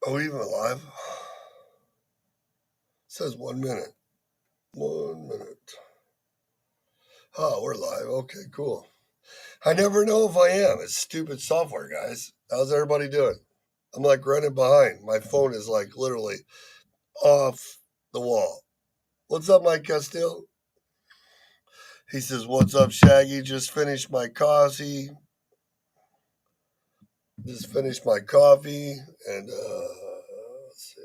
Are we even live? It says 1 minute. 1 minute. Oh, we're live. Okay, cool. I never know if I am. It's stupid software, guys. How's everybody doing? I'm like running behind. My phone is like literally off the wall. What's up, Mike Castile? He says, "What's up, Shaggy? Just finished my coffee. Just finished my coffee and let's see.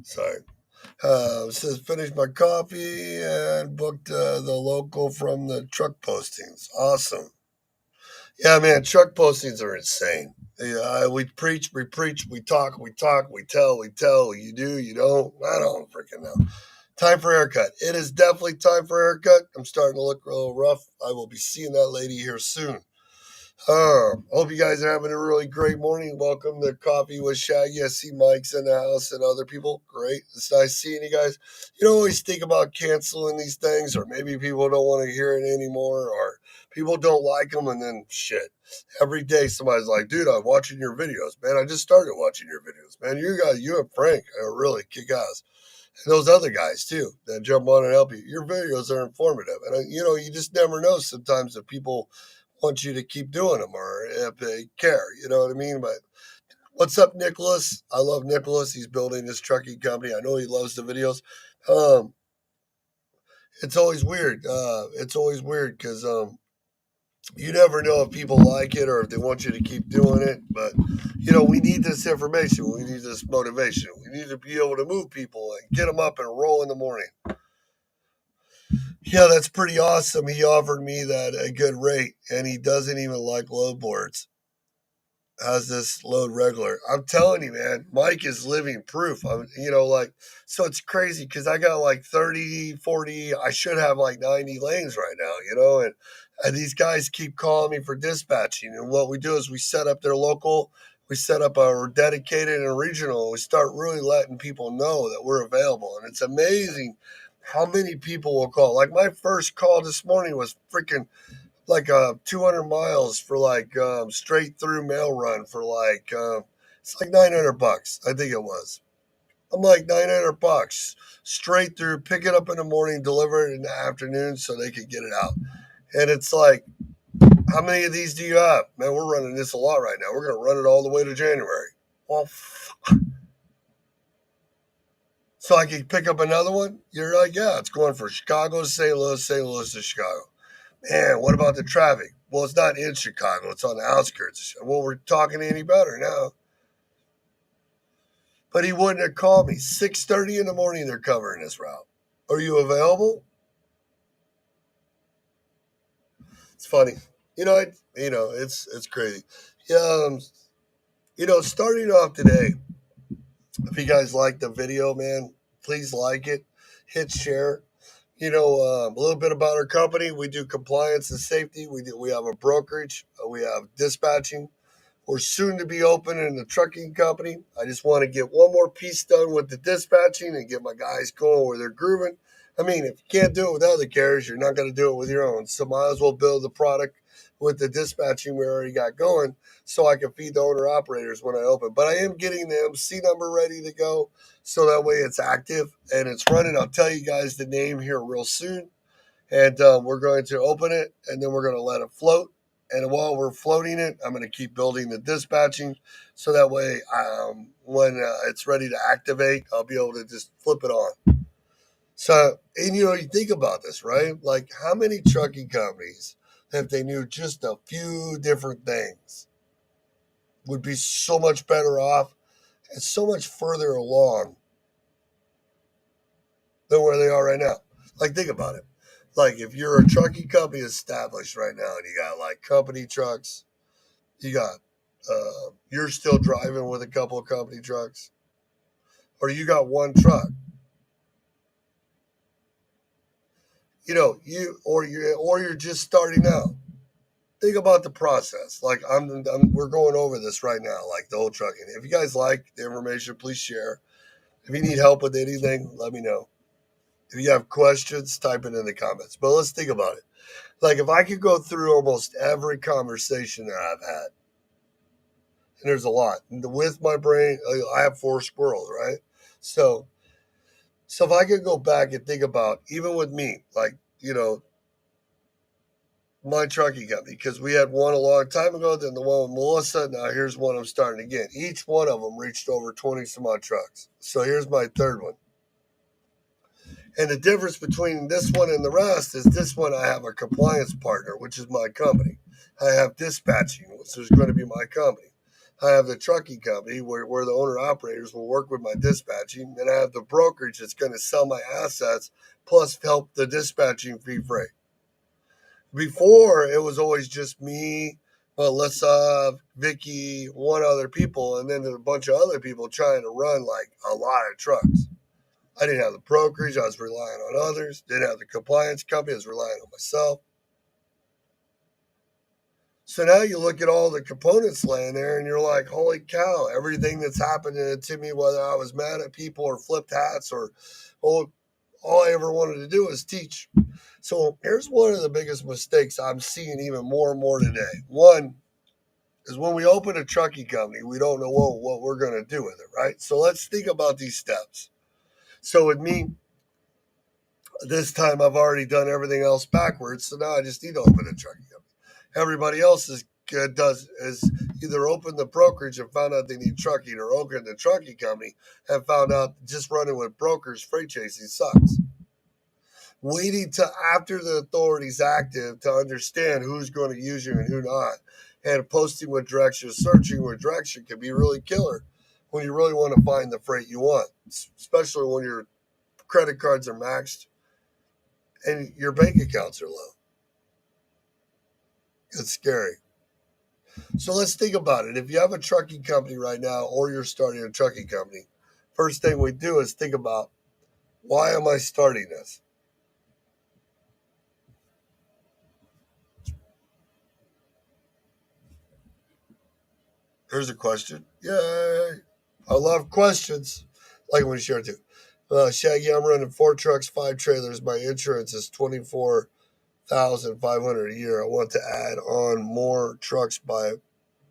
Sorry. Says finished my coffee and booked the local from the truck postings. Awesome. Yeah, man, truck postings are insane. Yeah, we preach, we talk, we tell. You do, you don't. I don't freaking know. Time for a haircut. It is definitely time for a haircut. I'm starting to look a little rough. I will be seeing that lady here soon. Hope you guys are having a really great morning. Welcome to Coffee with Shaggy. I see Mike's in the house and other people. Great. It's nice seeing you guys. You don't always think about canceling these things, or maybe people don't want to hear it anymore, or people don't like them, and then shit. Every day somebody's like, dude, I'm watching your videos. Man, I just started watching your videos. Man, you and Frank are really kick ass. And those other guys, too, that jump on and help you. Your videos are informative. And, you just never know sometimes if people want you to keep doing them or if they care. You know what I mean? But what's up, Nicholas? I love Nicholas. He's building his trucking company. I know he loves the videos. Um, it's always weird. It's always weird because you never know if people like it or if they want you to keep doing it. But, we need this information. We need this motivation. We need to be able to move people and get them up and roll in the morning. Yeah, that's pretty awesome. He offered me that a good rate, and he doesn't even like load boards. How's this load regular? I'm telling you, man, Mike is living proof. So it's crazy because I got like 30, 40, I should have like 90 lanes right now, and these guys keep calling me for dispatching. And what we do is we set up their local, we set up our dedicated and regional, and we start really letting people know that we're available. And it's amazing how many people will call. Like my first call this morning was freaking like 200 miles for like straight through mail run for like it's like $900, I think it was. I'm like $900 straight through, pick it up in the morning, deliver it in the afternoon so they could get it out. And it's like, how many of these do you have? Man, we're running this a lot right now. We're going to run it all the way to January. Well, so I could pick up another one? You're like, yeah, it's going from Chicago to St. Louis to Chicago. Man, what about the traffic? Well, it's not in Chicago. It's on the outskirts. Well, we're talking any better now. But he wouldn't have called me. 6:30 in the morning, they're covering this route. Are you available? It's funny. It's crazy. Yeah, starting off today, if you guys like the video, man, please like it. Hit share. A little bit about our company. We do compliance and safety. We have a brokerage. We have dispatching. We're soon to be opening the trucking company. I just want to get one more piece done with the dispatching and get my guys going where they're grooving. I mean, if you can't do it with other carriers, you're not going to do it with your own. So might as well build the product with the dispatching we already got going so I can feed the owner operators when I open. But I am getting the MC number ready to go so that way it's active and it's running. I'll tell you guys the name here real soon. And we're going to open it and then we're going to let it float. And while we're floating it, I'm going to keep building the dispatching so that way when it's ready to activate, I'll be able to just flip it on. So, and you think about this, right? Like how many trucking companies, if they knew just a few different things, would be so much better off and so much further along than where they are right now. Like, think about it. Like, if you're a trucking company established right now and you got like company trucks, you got, you're still driving with a couple of company trucks, or you got one truck, or you're just starting out. Think about the process. Like, we're going over this right now, like the whole trucking. If you guys like the information, please share. If you need help with anything, let me know. If you have questions, type it in the comments. But let's think about it. Like if I could go through almost every conversation that I've had, And there's a lot. With my brain, I have 4 squirrels, right? So, so if I could go back and think about, even with me, like, my trucking company, because we had one a long time ago, then the one with Melissa, now here's one I'm starting again. Each one of them reached over 20 some odd trucks. So here's my third one. And the difference between this one and the rest is this one I have a compliance partner, which is my company. I have dispatching, which is going to be my company. I have the trucking company where the owner operators will work with my dispatching. And I have the brokerage that's going to sell my assets plus help the dispatching fee freight. Before, it was always just me, Melissa, Vicky, one other people, and then a bunch of other people trying to run like a lot of trucks. I didn't have the brokerage. I was relying on others. Didn't have the compliance company. I was relying on myself. So now you look at all the components laying there and you're like, holy cow, everything that's happening to me, whether I was mad at people or flipped hats or oh, all I ever wanted to do was teach. So here's one of the biggest mistakes I'm seeing even more and more today. One is when we open a trucking company, we don't know what we're going to do with it, right? So let's think about these steps. So with me, this time I've already done everything else backwards, so now I just need to open a trucking company. Everybody else is either open the brokerage and found out they need trucking, or open the trucking company and found out just running with brokers freight chasing sucks. Waiting till after the authority's active to understand who's going to use you and who not, and posting with direction, searching with direction can be really killer when you really want to find the freight you want, especially when your credit cards are maxed and your bank accounts are low. It's scary. So let's think about it. If you have a trucking company right now or you're starting a trucking company, first thing we do is think about, why am I starting this? Here's a question. Yay. I love questions. Like when you share it too. Shaggy, I'm running 4 trucks, 5 trailers. My insurance is 24,500 a year. I want to add on more trucks but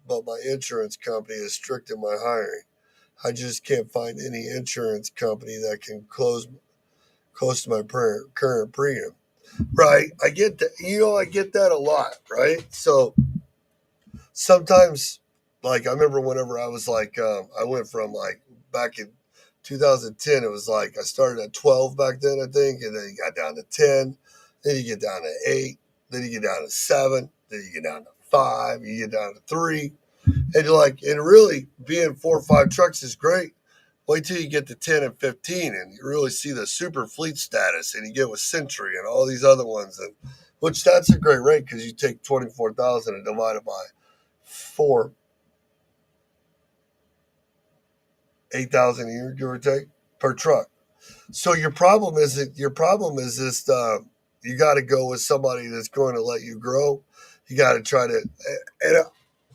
my insurance company is strict in my hiring. I just can't find any insurance company that can close to my current premium. Right. I get that. I get that a lot. Right. So sometimes, like, I remember whenever I was like, I went from like back in 2010, it was like I started at 12 back then, I think, and then you got down to 10, then you get down to 8, then you get down to 7, then you get down to 5, you get down to 3. And you're like, and really being 4 or 5 trucks is great. Wait till you get to 10 and 15 and you really see the super fleet status, and you get with Century and all these other ones, and which that's a great rate because you take 24,000 and divide it by 4, 8,000 a year, give or take, per truck. So your problem is this: you got to go with somebody that's going to let you grow. You got to try to, and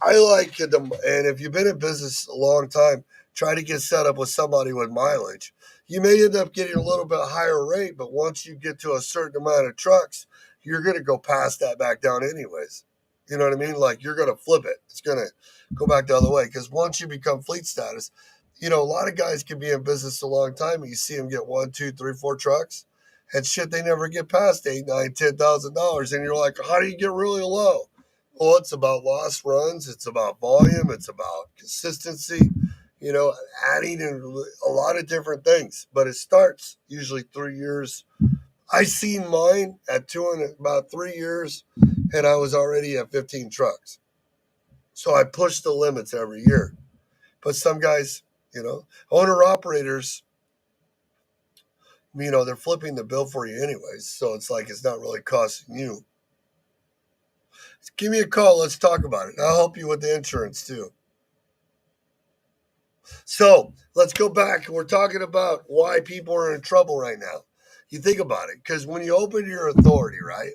I like them. And if you've been in business a long time, try to get set up with somebody with mileage. You may end up getting a little bit higher rate, but once you get to a certain amount of trucks, you're going to go past that back down anyways. You know what I mean? Like, you're going to flip it. It's going to go back the other way because once you become fleet status, a lot of guys can be in business a long time and you see them get 1, 2, 3, 4 trucks and shit, they never get past 8, 9, $10,000. And you're like, how do you get really low? Well, it's about lost runs. It's about volume. It's about consistency, you know, adding in a lot of different things. But it starts usually 3 years. I seen mine at about 3 years, and I was already at 15 trucks. So I pushed the limits every year. But some guys, owner operators, they're flipping the bill for you anyways. So it's like it's not really costing you. Give me a call. Let's talk about it. I'll help you with the insurance too. So let's go back. We're talking about why people are in trouble right now. You think about it, because when you open your authority, right?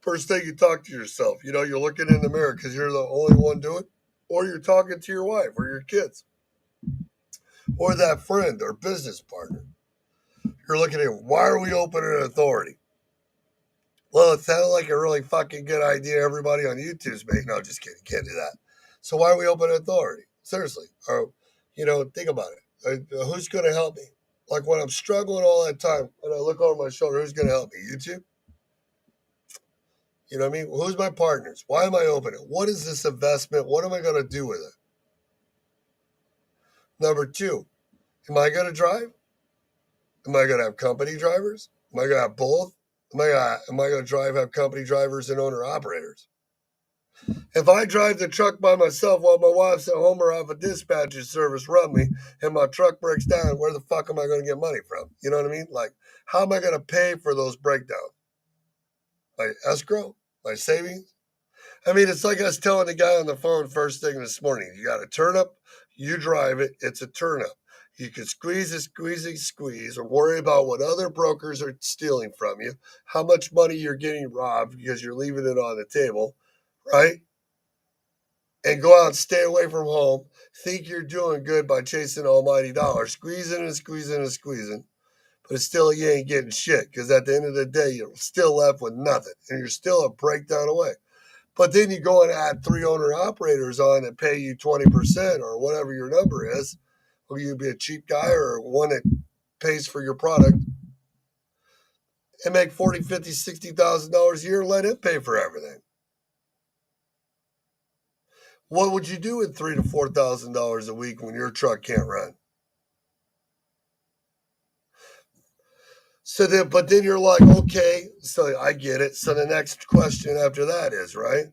First thing you talk to yourself, you're looking in the mirror because you're the only one doing it, or you're talking to your wife or your kids or that friend or business partner. You're looking at, why are we opening an authority? Well, it sounded like a really fucking good idea. Everybody on YouTube's making. No, just kidding. Can't do that. So why are we open authority? Seriously. Or, think about it. Who's going to help me? Like when I'm struggling all that time, when I look over my shoulder, who's going to help me? YouTube? You know what I mean? Who's my partners? Why am I opening? What is this investment? What am I going to do with it? Number two, am I going to drive? Am I going to have company drivers? Am I going to have both? Am I going to have company drivers and owner operators? If I drive the truck by myself while my wife's at home or have a dispatcher service run me and my truck breaks down, where the fuck am I going to get money from? You know what I mean? Like, how am I going to pay for those breakdowns? My escrow? My savings? I mean, it's like I was telling the guy on the phone first thing this morning. You got a turnip, you drive it, it's a turnip. You can squeeze, or worry about what other brokers are stealing from you, how much money you're getting robbed because you're leaving it on the table, right? And go out and stay away from home. Think you're doing good by chasing almighty dollar, squeezing. But still, you ain't getting shit because at the end of the day, you're still left with nothing and you're still a breakdown away. But then you go and add 3 owner operators on that pay you 20% or whatever your number is. Will you be a cheap guy or one that pays for your product and make 40, 50, $60,000 a year and let it pay for everything? What would you do with $3,000 to $4,000 a week when your truck can't run? But then you're like, okay, so I get it. So the next question after that is, right?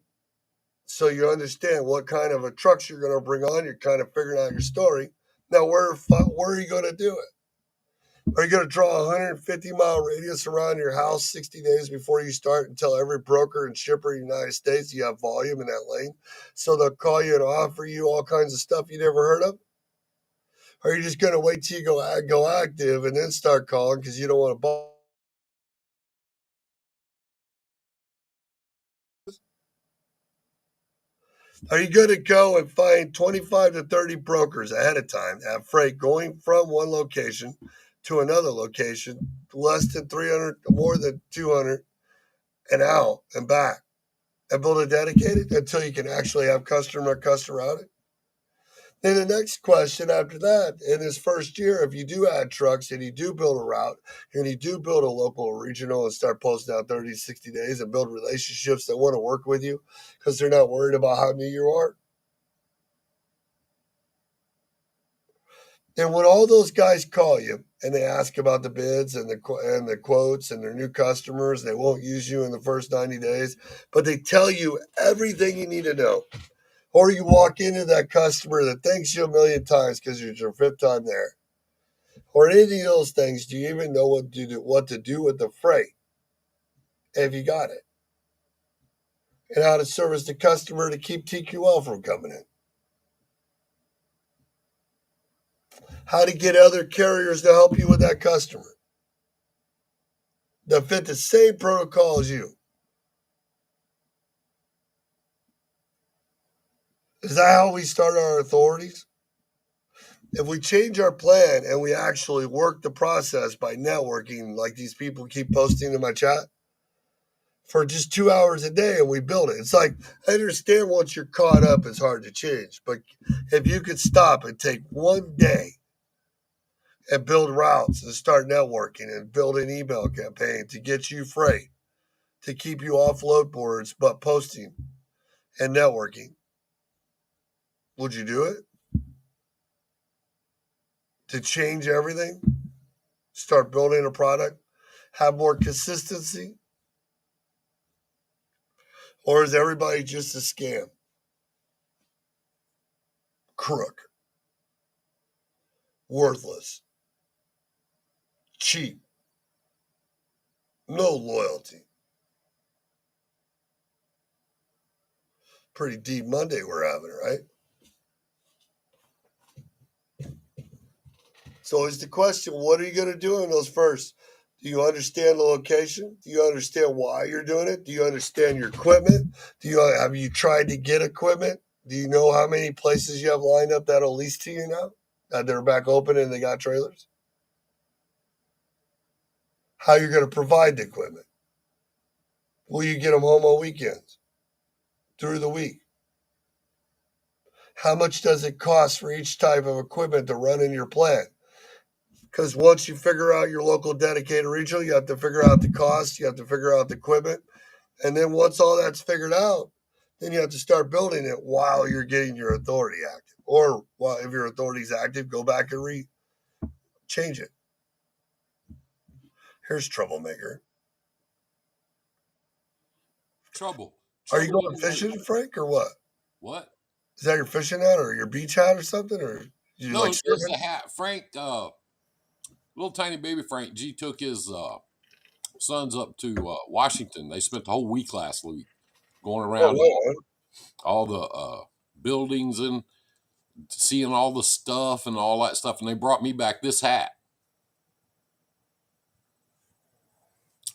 So you understand what kind of a trucks you're going to bring on. You're kind of figuring out your story. Now, where are you going to do it? Are you going to draw a 150-mile radius around your house 60 days before you start and tell every broker and shipper in the United States you have volume in that lane? So they'll call you and offer you all kinds of stuff you never heard of? Or are you just going to wait till you go active and then start calling because you don't want to buy? Are you going to go and find 25 to 30 brokers ahead of time that have freight going from one location to another location, less than 300, more than 200, and out and back, and build a dedicated until you can actually have customer routing? Then the next question after that, in his first year, if you do add trucks and you do build a route and you do build a local or regional and start posting out 30, 60 days and build relationships that want to work with you because they're not worried about how new you are. And when all those guys call you and they ask about the bids and the quotes and their new customers, they won't use you in the first 90 days, but they tell you everything you need to know. Or you walk into that customer that thanks you a million times because it's your 5th time there. Or any of those things, do you even know what to do with the freight? Have you got it? And how to service the customer to keep TQL from coming in? How to get other carriers to help you with that customer that fit the same protocol as you? Is that how we start our authorities? If we change our plan and we actually work the process by networking, like these people keep posting in my chat, for just 2 hours a day and we build it. It's like, I understand once you're caught up, it's hard to change. But if you could stop and take one day and build routes and start networking and build an email campaign to get you freight, to keep you off load boards, but posting and networking, would you do it? To change everything? Start building a product? Have more consistency? Or is everybody just a scam? Crook, worthless, cheap, no loyalty. Pretty deep Monday we're having, right? So is the question, what are you going to do in those first? Do you understand the location? Do you understand why you're doing it? Do you understand your equipment? Have you tried to get equipment? Do you know how many places you have lined up that'll lease to you now? That they're back open and they got trailers? How you're going to provide the equipment? Will you get them home on weekends? Through the week? How much does it cost for each type of equipment to run in your plant? Because once you figure out your local dedicated regional, you have to figure out the cost, you have to figure out the equipment. And then once all that's figured out, then you have to start building it while you're getting your authority active. Or while if your authority is active, go back and change it. Here's troublemaker. Trouble. Are you Trouble going in life. fishing, Frank, or what? What? Is that your fishing hat or your beach hat or something? Or you like No, just surfing? the hat. Frank, little tiny baby Frank G took his sons up to Washington. They spent the whole week last week going Oh, around and no. all the buildings and seeing all the stuff and all that stuff. And they brought me back this hat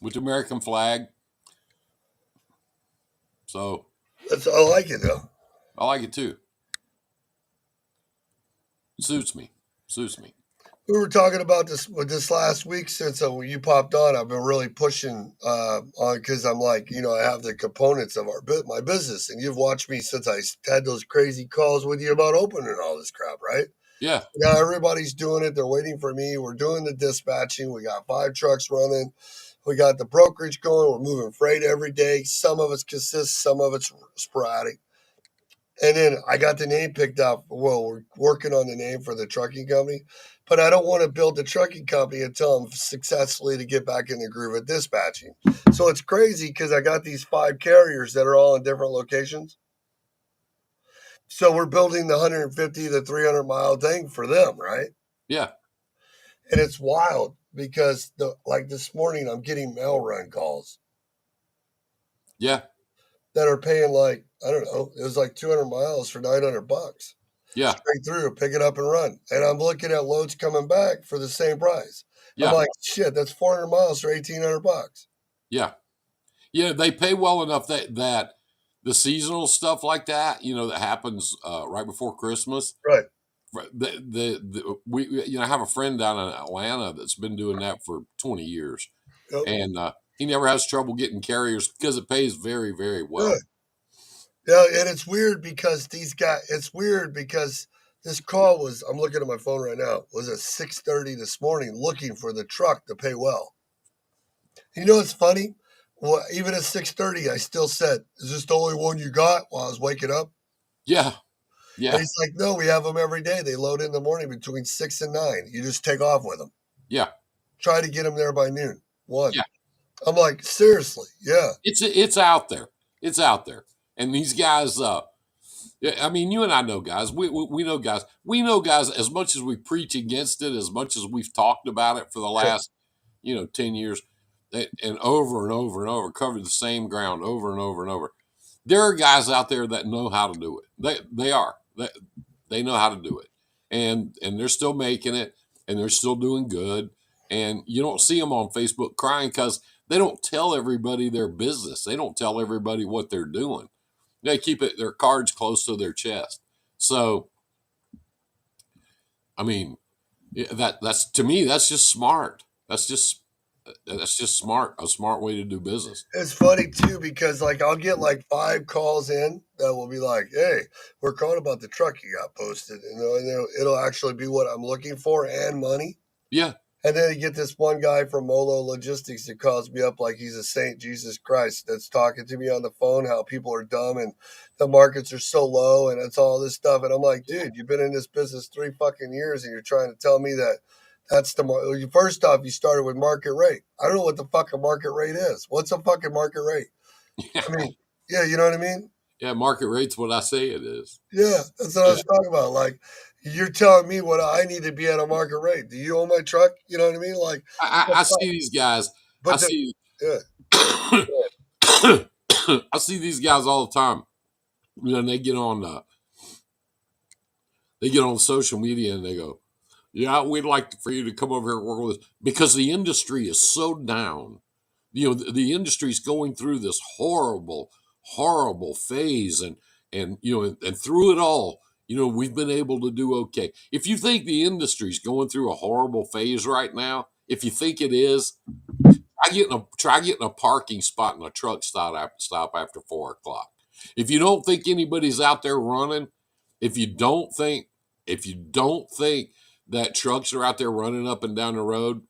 with the American flag. So I like it though. I like it too. Suits me. Suits me. We were talking about this with this last week since when you popped on. I've been really pushing on because I'm like, I have the components of my business, and you've watched me since I had those crazy calls with you about opening all this crap, right? Yeah. Now everybody's doing it. They're waiting for me. We're doing the dispatching. We got 5 trucks running. We got the brokerage going. We're moving freight every day. Some of it's consistent, some of it's sporadic. And then I got the name picked up. Well, we're working on the name for the trucking company, but I don't want to build the trucking company until I'm successfully to get back in the groove of dispatching. So it's crazy because I got these 5 carriers that are all in different locations. So we're building the 150 to 300 mile thing for them, right? Yeah. And it's wild because like this morning, I'm getting mail run calls Yeah. that are paying like I don't know. It was like 200 miles for $900 Yeah. straight through, pick it up and run. And I'm looking at loads coming back for the same price. I'm Yeah. like, shit, that's 400 miles for $1,800. Yeah. Yeah. They pay well enough that the seasonal stuff like that, that happens right before Christmas. Right. We I have a friend down in Atlanta that's been doing that for 20 years, Yep. and he never has trouble getting carriers because it pays very, very well. Good. Yeah, and it's weird because this call was, I'm looking at my phone right now, was at 6:30 this morning looking for the truck to pay well. You know what's funny? Well, even at 6:30, I still said, "Is this the only one you got?" While I was waking up, Yeah, and yeah, he's like, "No, we have them every day. They load in the morning between 6 and 9. You just take off with them. yeah, Try to get them there by noon. One." yeah. I'm like, seriously, yeah, It's out there. It's out there, and these guys. Yeah, I mean, you and I know guys. We know guys. We know guys as much as we preach against it, as much as we've talked about it for the yeah, last 10 years, and over and over and over, covered the same ground over and over and over. There are guys out there that know how to do it. They are. They know how to do it, and they're still making it, and they're still doing good. And you don't see them on Facebook crying because they don't tell everybody their business. They don't tell everybody what they're doing. They keep their cards close to their chest. So, I mean, that's to me, that's just smart. That's just smart. A smart way to do business. it's funny too because like I'll get like 5 calls in that will be like, "Hey, we're calling about the truck you got posted," and it'll actually be what I'm looking for and money. Yeah, And then you get this one guy from Molo Logistics that calls me up like he's a saint, Jesus Christ, that's talking to me on the phone how people are dumb and the markets are so low and it's all this stuff. And I'm like, yeah, dude, you've been in this business 3 fucking years and you're trying to tell me that that's first off, you started with market rate. I don't know what the fucking market rate is. What's a fucking market rate? I yeah. mean, yeah, you know what I mean? Yeah, market rate's what I say it is. Yeah, that's what I Yeah, was talking about. Like, you're telling me what I need to be at a market rate. Do you own my truck? You know what I mean? Like, I see these guys. I but the, see. yeah, I see these guys all the time. And they get on social media and they go, "Yeah, we'd like for you to come over here and work with us," because the industry is so down. The industry is going through this horrible, horrible phase, and through it all, we've been able to do okay. If you think the industry is going through a horrible phase right now, if you think it is, try getting a parking spot in a truck stop after 4 o'clock. If you don't think anybody's out there running, If you don't think, if you don't think that trucks are out there running up and down the road,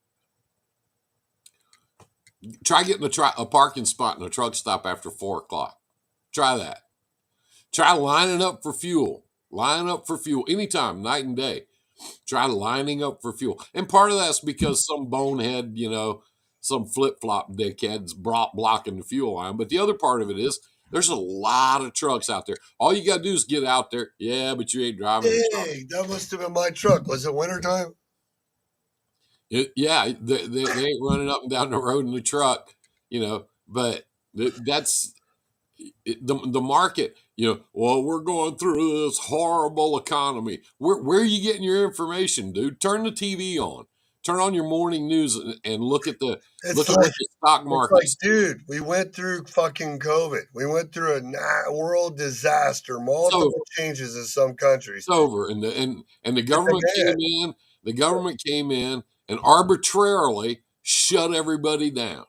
try getting a parking spot in a truck stop after 4 o'clock. Try that. Try lining up for fuel. Line up for fuel anytime, night and day. Try lining up for fuel. And part of that's because some bonehead, some flip flop dickhead's blocking the fuel line. But the other part of it is there's a lot of trucks out there. All you got to do is get out there. Yeah, but you ain't driving a truck. Hey, that must have been my truck. Was it wintertime? Yeah, they ain't running up and down the road in the truck, but that's the market. Well, we're going through this horrible economy. Where are you getting your information, dude? Turn the TV on. Turn on your morning news and It's look at like what the stock it's like, market's doing. dude, we went through fucking COVID. We went through a world disaster, It's over. multiple changes in some countries. It's over. And the It's government came again. in. The government came in and arbitrarily shut everybody down.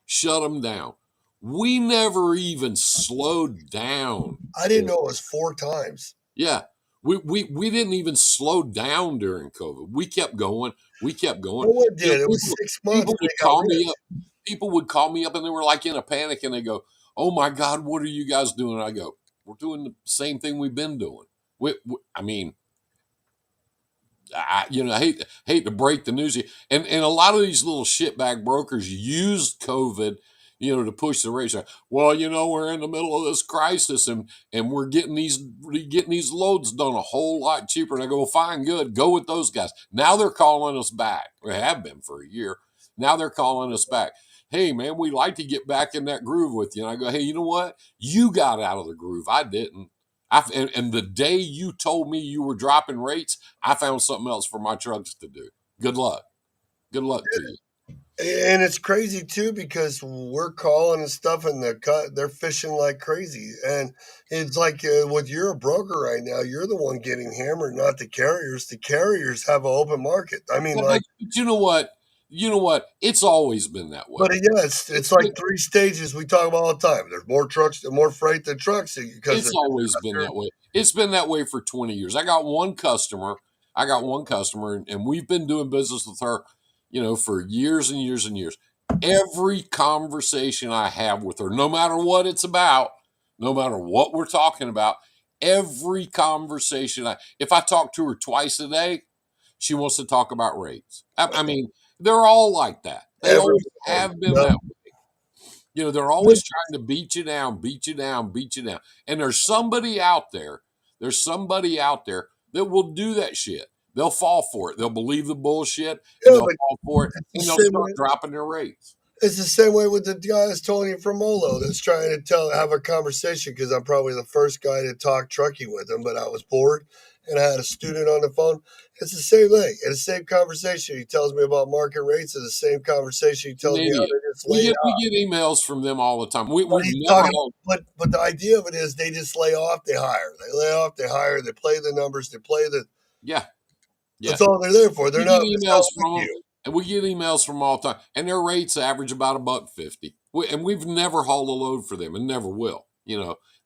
Shut them down. We never even slowed down. I didn't know it was 4 times. Yeah. We didn't even slow down during COVID. We kept going. We kept going. No one did. It was People 6 months people and would they got call me up. rich. People would call me up and they were like in a panic and they go, "Oh my God, what are you guys doing?" I go, "We're doing the same thing we've been doing." I mean, I hate to break the news to you. And a lot of these little shitbag brokers used COVID, to push the rates. Well, we're in the middle of this crisis and we're getting these loads done a whole lot cheaper. And I go, well, fine, good, go with those guys. Now they're calling us back. They have been for a year. Now they're calling us back. Hey man, we'd like to get back in that groove with you. And I go, hey, you know what? You got out of the groove. I didn't. And the day you told me you were dropping rates, I found something else for my trucks to do. Good luck. Good luck to you. And it's crazy too because we're calling and stuff, and they're fishing like crazy. And it's like with you're a broker right now, you're the one getting hammered, not the carriers. The carriers have an open market. I mean, Yeah, like, but you know what? You know what? It's always been that way. but yeah, it's It's like been, 3 stages we talk about all the time. There's more trucks, more freight than trucks because it's they're always been faster. that way. It's been that way for 20 years. I got one customer, and we've been doing business with her, for years and years and years. Every conversation I have with her, no matter what it's about, no matter what we're talking about, every conversation if I talk to her twice a day, she wants to talk about rates. I mean, they're all like that. They always Everyone. have been that way. They're always trying to beat you down, beat you down, beat you down. And there's somebody out there that will do that shit. They'll fall for it. They'll believe the bullshit and Yeah, they'll but fall for it it's the and they'll same start way. dropping their rates. It's the same way with the guy that's telling you from Molo that's trying to have a conversation because I'm probably the first guy to talk trucking with him, but I was bored and I had a student on the phone. It's the same thing. It's the same conversation. He tells me about market rates. It's the same conversation. He He's an tells me how idiot. they just We laid get we off. get emails from them all the time. But We've he's never talking. had. But the idea of it is they just lay off, they hire. They lay off, they hire. They play the numbers. They play the. Yeah, yeah. That's all they're there for. They're We get not. It's not emails like from them, you. and we get emails from them all the time, and their rates average about $1.50. And we've never hauled a load for them, and never will.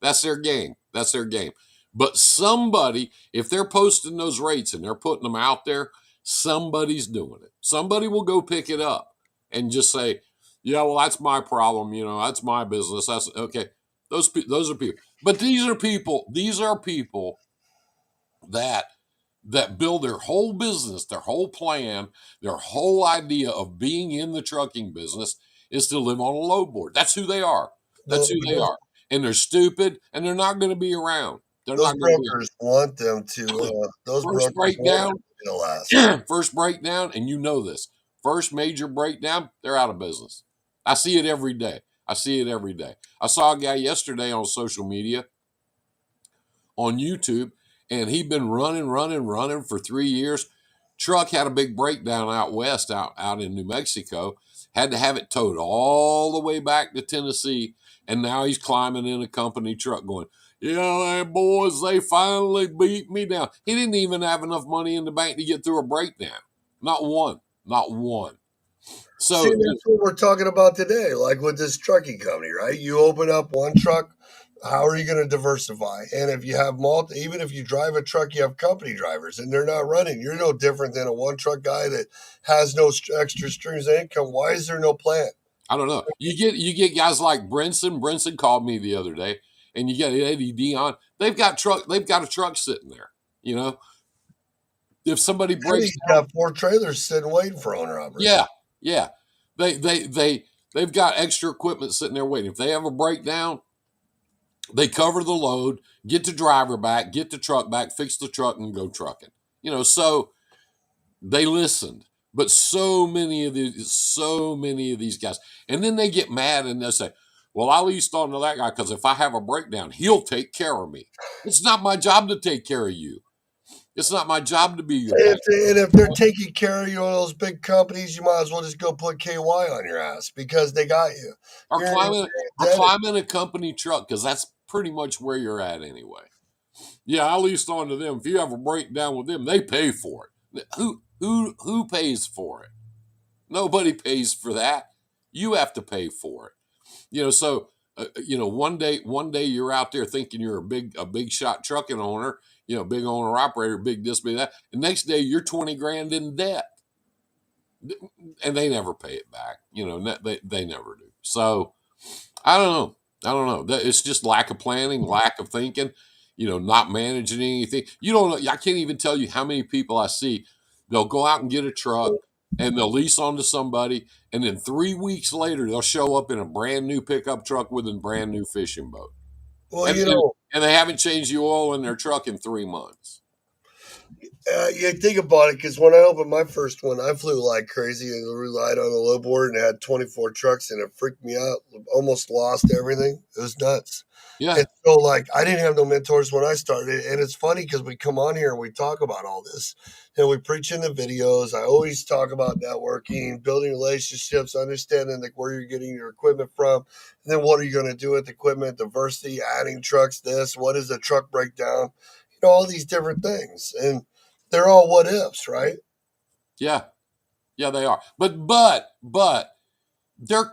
That's their game. That's their game. But somebody, if they're posting those rates and they're putting them out there, somebody's doing it. Somebody will go pick it up and just say, "Yeah, well, that's my problem. That's my business. That's okay." Those are people. But these are people. These are people that build their whole business, their whole plan, their whole idea of being in the trucking business is to live on a load board. That's who they are. That's Those, who they are. And they're stupid and they're not going to be around. They're those not going to be brokers want them to. Those first brokers want breakdown, them to be the last. first breakdown, and you know this. First major breakdown, they're out of business. I see it every day. I see it every day. I saw a guy yesterday on social media on YouTube, and he'd been running, running, running for 3 years. Truck had a big breakdown out west, out in New Mexico. Had to have it towed all the way back to Tennessee, and now he's climbing in a company truck, going, "Yeah, boys, they finally beat me down." He didn't even have enough money in the bank to get through a breakdown. Not one. Not one. See, So, that's what we're talking about today. Like with this trucking company, right? You open up one truck, How are you going to diversify? And if you have even if you drive a truck, you have company drivers and they're not running. You're no different than a one truck guy that has no extra streams of income. Why is there no plan? I don't know. You get guys like Brinson. Brinson called me the other day, and you get Eddie Dion. They've got truck. They've got a truck sitting there. You know, if somebody breaks Eddie's down, got 4 trailers sitting waiting for owner operator. yeah, yeah, they've got extra equipment sitting there waiting. If they have a breakdown, they cover the load, get the driver back, get the truck back, fix the truck, and go trucking. So they listened. But so many of these guys, and then they get mad and they say, "Well, I leased onto that guy because if I have a breakdown, he'll take care of me." It's not my job to take care of you. It's not my job to be your bank. And if they're taking care of you on those big companies, you might as well just go put KY on your ass because they got you. Or You're climbing, or indebted. climbing a company truck because that's pretty much where you're at anyway. Yeah, I leased onto them. If you have a breakdown with them, they pay for it. Who pays for it? Nobody pays for that. You have to pay for it. So one day you're out there thinking you're a big shot trucking owner, big owner operator, big this, big that. The next day you're 20 grand in debt, and they never pay it back. They never do. So I don't know. I don't know. It's just lack of planning, lack of thinking. Not managing anything. You don't know. I can't even tell you how many people I see. They'll go out and get a truck and they'll lease onto somebody, and then 3 weeks later they'll show up in a brand new pickup truck with a brand new fishing boat, Well, and and, and they haven't changed the oil in their truck in 3 months. yeah, think about it because when I opened my first one, I flew like crazy and relied on the low board and had 24 trucks and it freaked me out. Almost lost everything. It was nuts. Yeah, And so, like, I didn't have no mentors when I started. And it's funny because we come on here and we talk about all this and we preach in the videos. I always talk about networking, building relationships, understanding like where you're getting your equipment from. And then what are you going to do with equipment, diversity, adding trucks, this, what is a truck breakdown? All these different things. And they're all what ifs, right? yeah, yeah. They are, but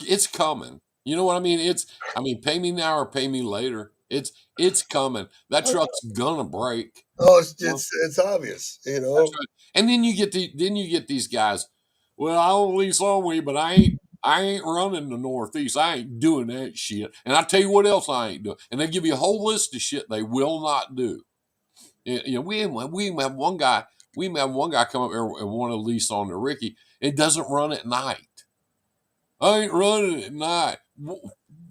it's coming. You know what I mean? Pay me now or pay me later. It's coming. That truck's gonna break. Oh, it's Well, it's obvious, that's right. And then you get these guys. Well, I'll lease on with you, but I ain't running the Northeast. I ain't doing that shit. And I tell you what else I ain't doing. And they give you a whole list of shit they will not do. We even have one guy come up here and want to lease on to Ricky. It doesn't run at night. I ain't running at night.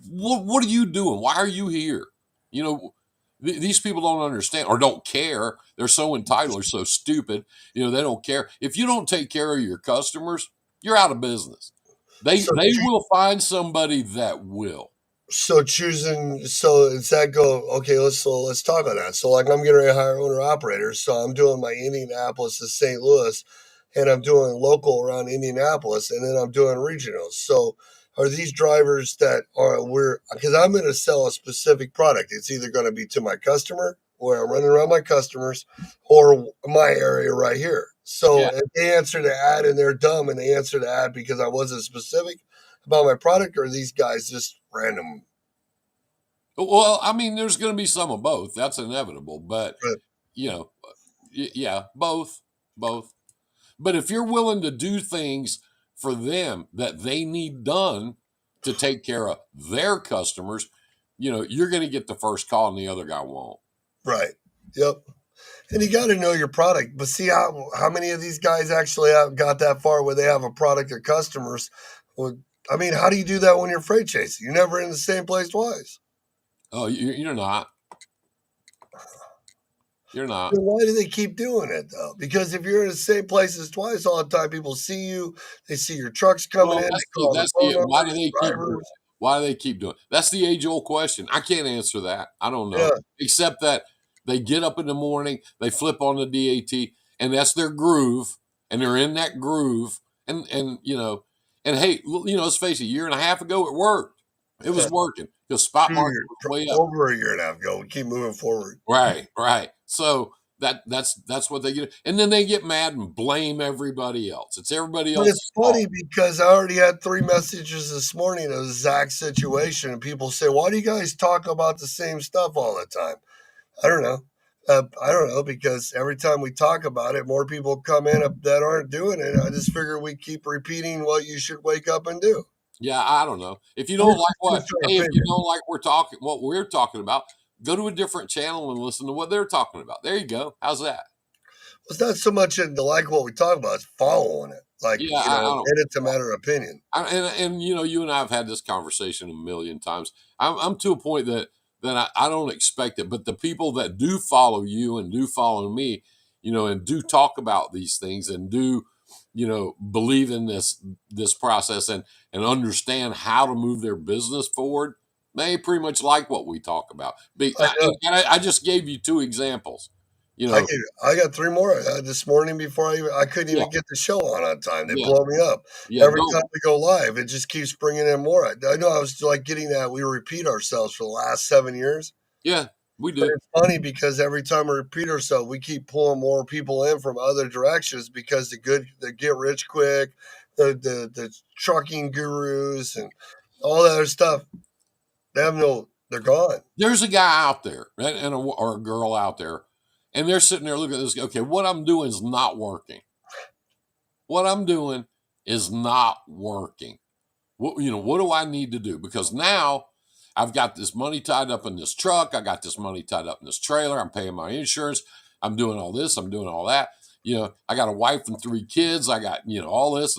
What are you doing? Why are you here? You know, these people don't understand or don't care. They're so entitled, they're so stupid. They don't care. If you don't take care of your customers, you're out of business. They So they will find somebody that will. choosing it's that go okay, let's talk on that. So like I'm getting ready to hire owner operators. So I'm doing my Indianapolis to St. Louis and I'm doing local around Indianapolis and then I'm doing regionals. So are these drivers that are we're because I'm gonna sell a specific product. It's either gonna be to my customer where I'm running around my customers or my area right here. So Yeah. if they answer the ad and they're dumb and they answer the ad because I wasn't specific about my product, or these guys just random. Well, there's going to be some of both. That's inevitable. But But you know, yeah, both. But if you're willing to do things for them that they need done to take care of their customers, you're going to get the first call and the other guy won't. right, yep. And you got to know your product. But see how many of these guys actually have got that far where they have a product or customers? Well, I mean, how do you do that when you're freight chasing? You're never in the same place twice. Oh, you're not. You're not. Then why do they keep doing it though? Because if you're in the same places twice all the time, people see you. They see your trucks coming Well, in. They that's the call the that's phone the why do numbers, they keep doing drivers. it? Why do they keep doing it? That's the age old question. I can't answer that. I don't know. Yeah. Except that they get up in the morning, they flip on the DAT, and that's their groove, and they're in that groove, and hey, let's face it, a year and a half ago it worked. It was working. The spot market was way up. Over a year and a half ago. We keep moving forward. Right, right. So That's what they get, and then they get mad and blame everybody else. It's everybody But it's else's funny fault. because I already had 3 messages this morning of the exact situation, and people say, "Why do you guys talk about the same stuff all the time?" I don't know. I don't know because every time we talk about it, more people come in that aren't doing it. I just figure we keep repeating what you should wake up and do. Yeah, I don't know. If you I mean, don't like it's what, just our hey, if you opinion. don't like what we're talking about, go to a different channel and listen to what they're talking about. There you go. How's that? It's not so much in to like what we talk about; it's following it. Like Yeah, I don't. and it's a matter of opinion. And you and I have had this conversation a million times. I'm to a point that I don't expect it, but the people that do follow you and do follow me, and do talk about these things and do, believe in this process and understand how to move their business forward, they pretty much like what we talk about. I know. And I just gave you two examples. You I know, gave, I got 3 more this morning before I couldn't yeah, even get the show on time. They yeah, blow me up yeah. every Don't. time we go live. It just keeps bringing in more. I know I was like getting that we repeat ourselves for the last 7 years. Yeah, we But do. it's funny because every time we repeat ourselves, we keep pulling more people in from other directions because the get rich quick, the trucking gurus and all that other stuff. They're gone. There's a guy out there or a girl out there, and they're sitting there looking at this. Okay, what I'm doing is not working. What I'm doing is not working. What do I need to do? Because now I've got this money tied up in this truck. I got this money tied up in this trailer. I'm paying my insurance. I'm doing all this. I'm doing all that. I got a wife and 3 kids. I got, all this,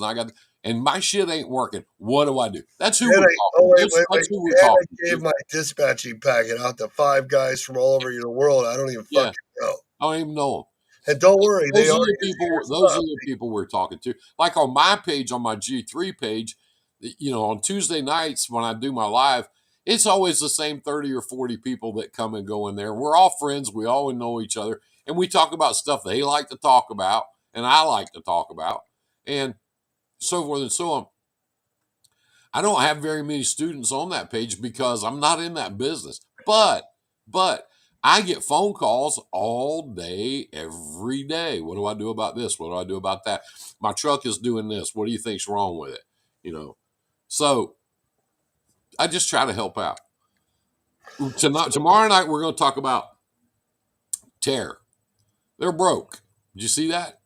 and my shit ain't working. What do I do? That's who And we're I talking. oh wait, That's, wait, wait. that's who we're And I talking gave to. my dispatching packet out to 5 guys from all over the world. I don't even Yeah. fucking know. I don't even know them. And don't worry, they Those are already the see people. your Those are stuff. the people we're talking to. Like on my page, on my G3 page, on Tuesday nights when I do my live, it's always the same 30 or 40 people that come and go in there. We're all friends. We all know each other, and we talk about stuff they like to talk about, and I like to talk about, and so forth and so on. I don't have very many students on that page because I'm not in that business. But I get phone calls all day, every day. What do I do about this? What do I do about that? My truck is doing this. What do you think's wrong with it? So I just try to help out. Tomorrow night we're going to talk about Terror. They're broke. Did you see that?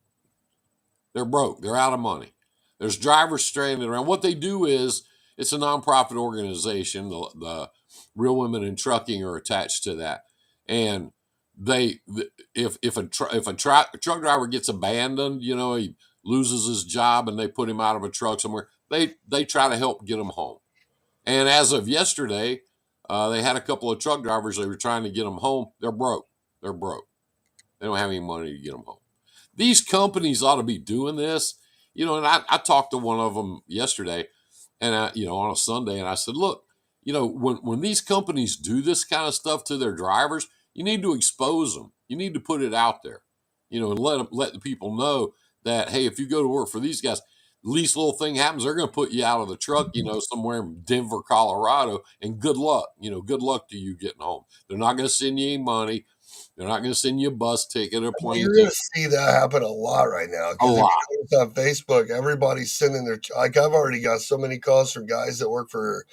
They're broke. They're out of money. There's drivers stranded around. What they do is it's a nonprofit organization. The Real Women in Trucking are attached to that, and they if a truck driver gets abandoned, he loses his job, and they put him out of a truck somewhere. They try to help get him home. And as of yesterday, they had a couple of truck drivers. They were trying to get them home. They're broke. They're broke. They don't have any money to get them home. These companies ought to be doing this. And I talked to one of them yesterday and on a Sunday, and I said, look, when these companies do this kind of stuff to their drivers, you need to expose them. You need to put it out there, and let the people know that, hey, if you go to work for these guys, least little thing happens, they're going to put you out of the truck, somewhere in Denver, Colorado, and good luck. Good luck to you getting home. They're not going to send you any money. They're not going to send you a bus ticket or Well, plane you're going ticket. to see that happen a lot right now A because if lot. you notice on Facebook, everybody's sending like I've already got so many calls from guys that work for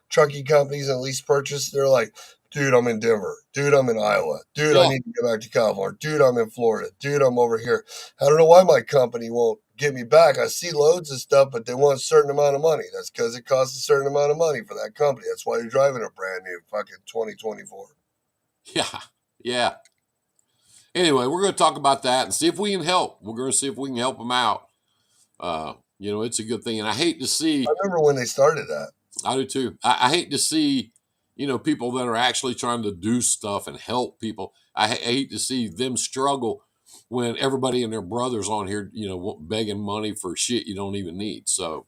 trucking companies and lease purchase. They're like, dude, I'm in Denver. Dude, I'm in Iowa. Dude, I Yeah. need to go back to California. Dude, I'm in Florida. Dude, I'm over here. I don't know why my company won't get me back. I see loads of stuff, but they want a certain amount of money. That's because it costs a certain amount of money for that company. That's why you're driving a brand new fucking 2024. Yeah. Yeah. Anyway, we're going to talk about that and see if we can help. We're going to see if we can help them out. It's a good thing. And I hate to I see, remember when they started that. I do too. I hate to see, people that are actually trying to do stuff and help people. I hate to see them struggle when everybody and their brothers on here, begging money for shit you don't even need. So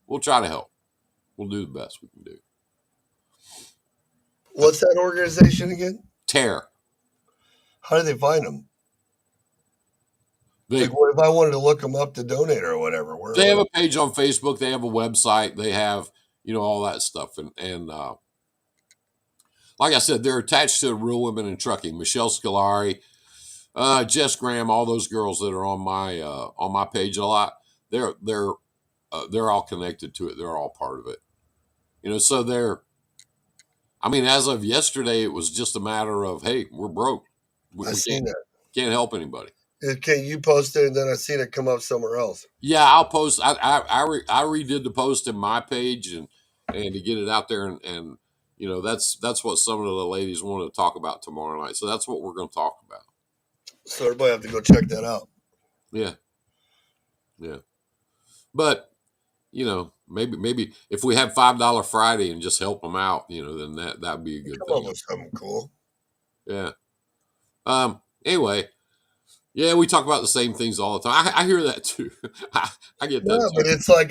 we'll try to help. We'll do the best we can do. What's that organization again? Tear. How do they find them? Like, They what if I wanted to look them up to donate or whatever? Where They would have I? a page on Facebook. They have a website. They have, all that stuff. And like I said, they're attached to Real Women in Trucking. Michelle Scolari, Jess Graham, all those girls that are on my page a lot. They're all connected to it. They're all part of it. So they're. I mean, as of yesterday, it was just a matter of, hey, we're broke. I We seen that. can't help anybody. Okay, you posted, and then I seen it come up somewhere else. Yeah, I'll post. I redid the post in my page and to get it out there and that's what some of the ladies want to talk about tomorrow night. So that's what we're going to talk about. So everybody have to go check that out. Yeah, yeah. But maybe if we have $5 Friday and just help them out, then that'd be a good Come up thing. with something cool. Yeah. Anyway, yeah, we talk about the same things all the time. I hear that too. I get that Yeah, too. but it's like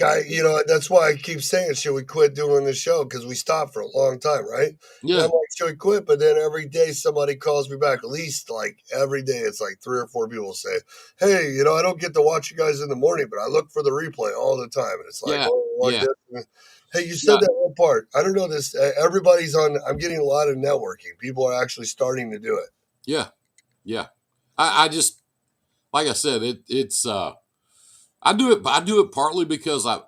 that's why I keep saying, should we quit doing the show? Because we stopped for a long time, right? And Yeah, I'm like, should we quit? But then every day somebody calls me back. At least like every day, it's like 3 or 4 people say, "Hey, I don't get to watch you guys in the morning, but I look for the replay all the time." And it's like, yeah, oh, like yeah, this. Hey, you yeah, said that one part. I don't know this. Everybody's on. I'm getting a lot of networking. People are actually starting to do it. yeah, yeah. I just like I said, it's I do it partly because a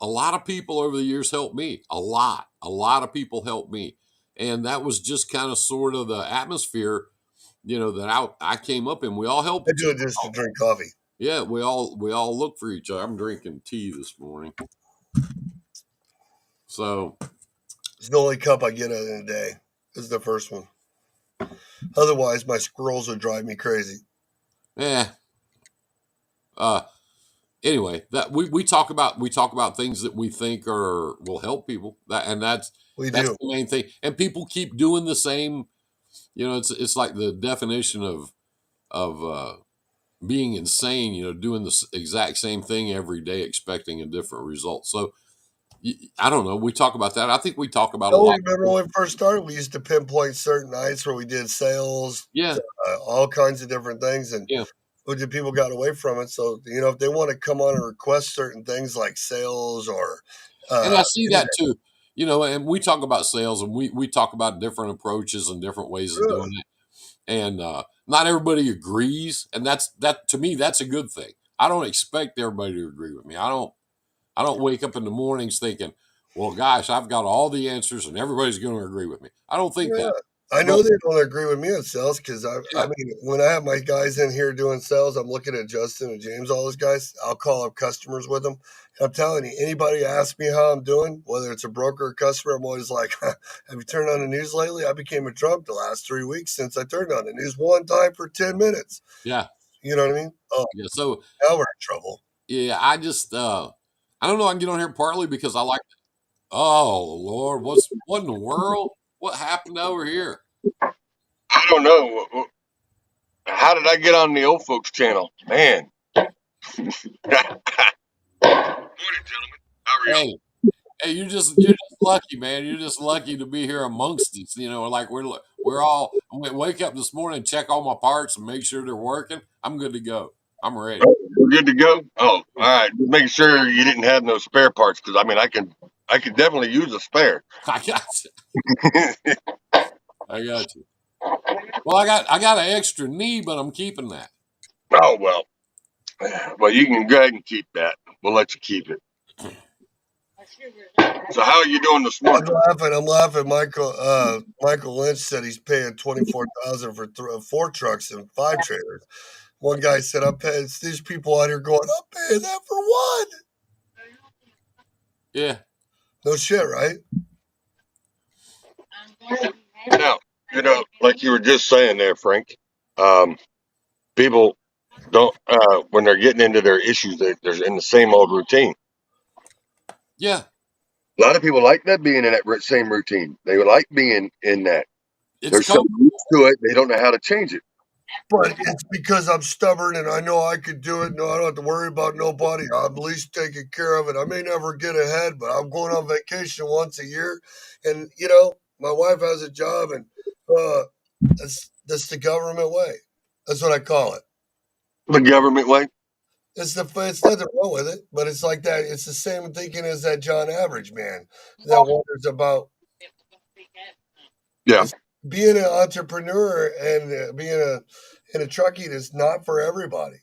lot of people over the years helped me. A lot of people helped me, and that was just kind of sort of the atmosphere, that I came up in. We all help I each do it other just to out. drink coffee. Yeah, we all look for each other. I'm drinking tea this morning, so It's the only cup I get in a day. This is the first one. Otherwise, my squirrels would drive me crazy. yeah. Uh, anyway, that we talk about things that we think will help people. We That's do. the main thing. And people keep doing the same. It's like the definition of being insane. Doing the exact same thing every day, expecting a different result. So I don't know. We talk about that. I think we talk about a Oh, lot. remember when we first started? We used to pinpoint certain nights where we did sales, Yeah, all kinds of different things, and yeah. the people got away from it. So if they want to come on and request certain things like sales or And I see anything, that too. And we talk about sales, and we talk about different approaches and different ways of doing yeah, it. And not everybody agrees, and that to me that's a good thing. I don't expect everybody to agree with me. I don't wake up in the mornings thinking, well, gosh, I've got all the answers and everybody's going to agree with me. I don't think yeah. that. I But know they don't agree with me on sales because I yeah, mean, when I have my guys in here doing sales, I'm looking at Justin and James, all those guys. I'll call up customers with them. And I'm telling you, anybody ask me how I'm doing, whether it's a broker or customer, I'm always like, have you turned on the news lately? I became a drunk the last 3 weeks since I turned on the news one time for 10 minutes. yeah, You know what I mean? Oh, yeah. So now we're in trouble. yeah, I don't know. I can get on here partly because I like. Oh Lord, what in the world? What happened over here? I don't know. How did I get on the old folks channel? Man. Morning, gentlemen. How are y'all? Hey, hey, you're just lucky, man. You're just lucky to be here amongst us. Like we're all. I'm gonna wake up this morning, check all my parts, and make sure they're working. I'm good to go. I'm ready. Oh, we're good to go. Oh, all right. Just making sure you didn't have no spare parts because I could definitely use a spare. I got you. I got you. Well, I got an extra knee, but I'm keeping that. Oh well, you can go ahead and keep that. We'll let you keep it. So how are you doing this I'm morning? laughing. I'm laughing. Michael Lynch said he's paying 24,000 for 4 trucks and 5 trailers. One guy said, "I'm paying." It's these people out here going, "I'm paying that for what?" Yeah, No shit, right? Now, like you were just saying there, Frank. Um, People don't when they're getting into their issues, they're in the same old routine. yeah. A lot of people like that being in that same routine. They like being in that. It's They're so comfortable. used to it, they don't know how to change it. But it's because I'm stubborn and I know I could do it. No, I don't have to worry about nobody. I'm at least taking care of it. I may never get ahead, but I'm going on vacation once a year. And, my wife has a job and that's the government way. That's what I call it. The government way. It's nothing wrong with it, but it's like that. It's the same thinking as that John Average man that wonders about. Yeah. Being an entrepreneur and being in a trucking is not for everybody.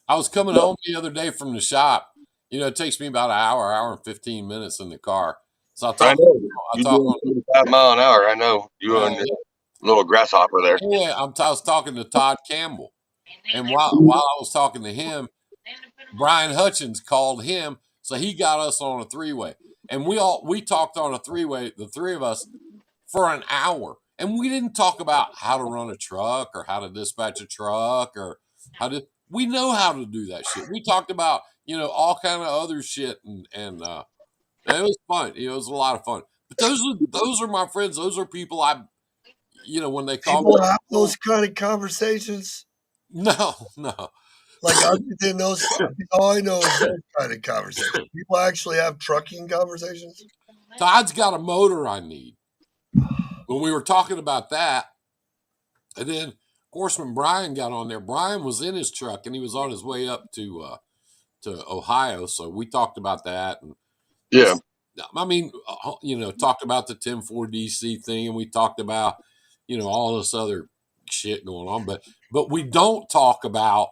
I was coming home the other day from the shop. It takes me about an hour and 15 minutes in the car. So I know. I You're talk doing on, 35 mile an hour. I know. You and your little grasshopper there. yeah, I was talking to Todd Campbell. And while I was talking to him, Brian Hutchins called him. So he got us on a three-way. And we talked on a three-way, the three of us, for an hour. And we didn't talk about how to run a truck or how to dispatch a truck or we know how to do that shit. We talked about, all kind of other shit and it was fun. It was a lot of fun. But those are my friends. Those are people when they call me People on have the phone. those kind of conversations. No, no. Like I didn't know. All I know is those kind of conversations. People actually have trucking conversations. Todd's got a motor I need. When we were talking about that, and then of course when Brian got on there, Brian was in his truck and he was on his way up to Ohio. So we talked about that and Yeah. I mean, talked about the 10-4 DC thing and we talked about, all this other shit going on, but we don't talk about,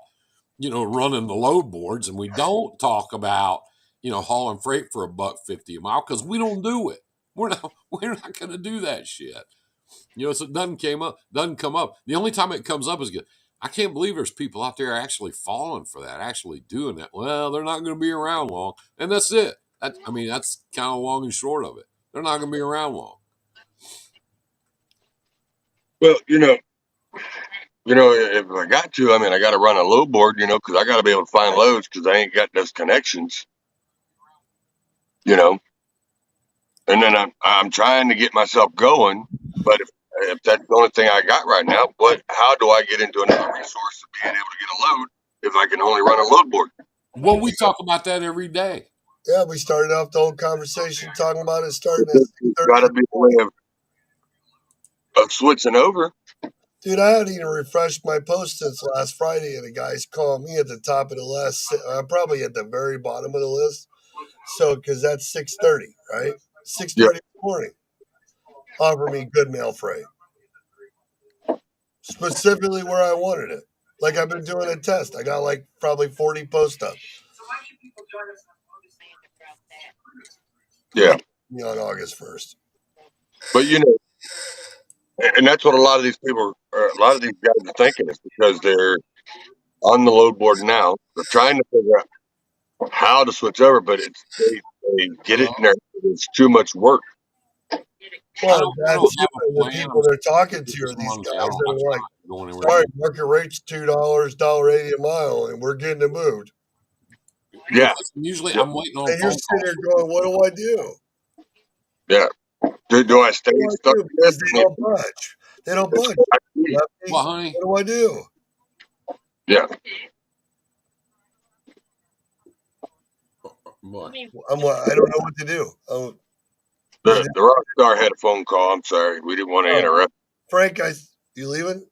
running the load boards and we don't talk about, hauling freight for $1.50 a mile because we don't do it. We're not going to do that shit. So it doesn't come up. The only time it comes up is good. I can't believe there's people out there actually falling for that, actually doing that. Well, they're not going to be around long, and that's it. That's kind of long and short of it. They're not going to be around long. Well, if I got to, I got to run a load board, because I got to be able to find loads because I ain't got those connections, you know. And then I'm trying to get myself going, but if that's the only thing I got right now, how do I get into another resource of being able to get a load if I can only run a load board? Well, we talk about that every day. Yeah, we started off the whole conversation talking about it starting at There's 6:30 got in to the be a way morning. of switching over. Dude, I hadn't even refreshed my post since last Friday, and the guys called me at the top of the list. I'm probably at the very bottom of the list. So, because that's 6:30, right? Yeah. 6:30 in the morning. Offer me good mail freight, specifically where I wanted it. Like I've been doing a test. I got like probably 40 posts up. Yeah. Me on August 1st. But, and that's what a lot of these guys are thinking is because they're on the load board now. They're trying to figure out how to switch over, but they get it in there. It's too much work. I Well, don't, I don't that's have a the plan. people they're talking to are It's these Monday. I guys don't that have are like, time to go anywhere sorry, near. market rate's $2, $1.80 a mile, and we're getting it moved. Yeah. Usually Yeah. I'm waiting on And you're phone sitting calls. there going, what do I do? Yeah. Do I stay What do I stuck do? with Because this? they don't budge. They don't It's budge. what I see. Lefty, Well, honey, what do I do? Yeah. what? I don't know what to do. The rock star had a phone call. I'm sorry. We didn't want to Oh, interrupt. Frank, you leaving?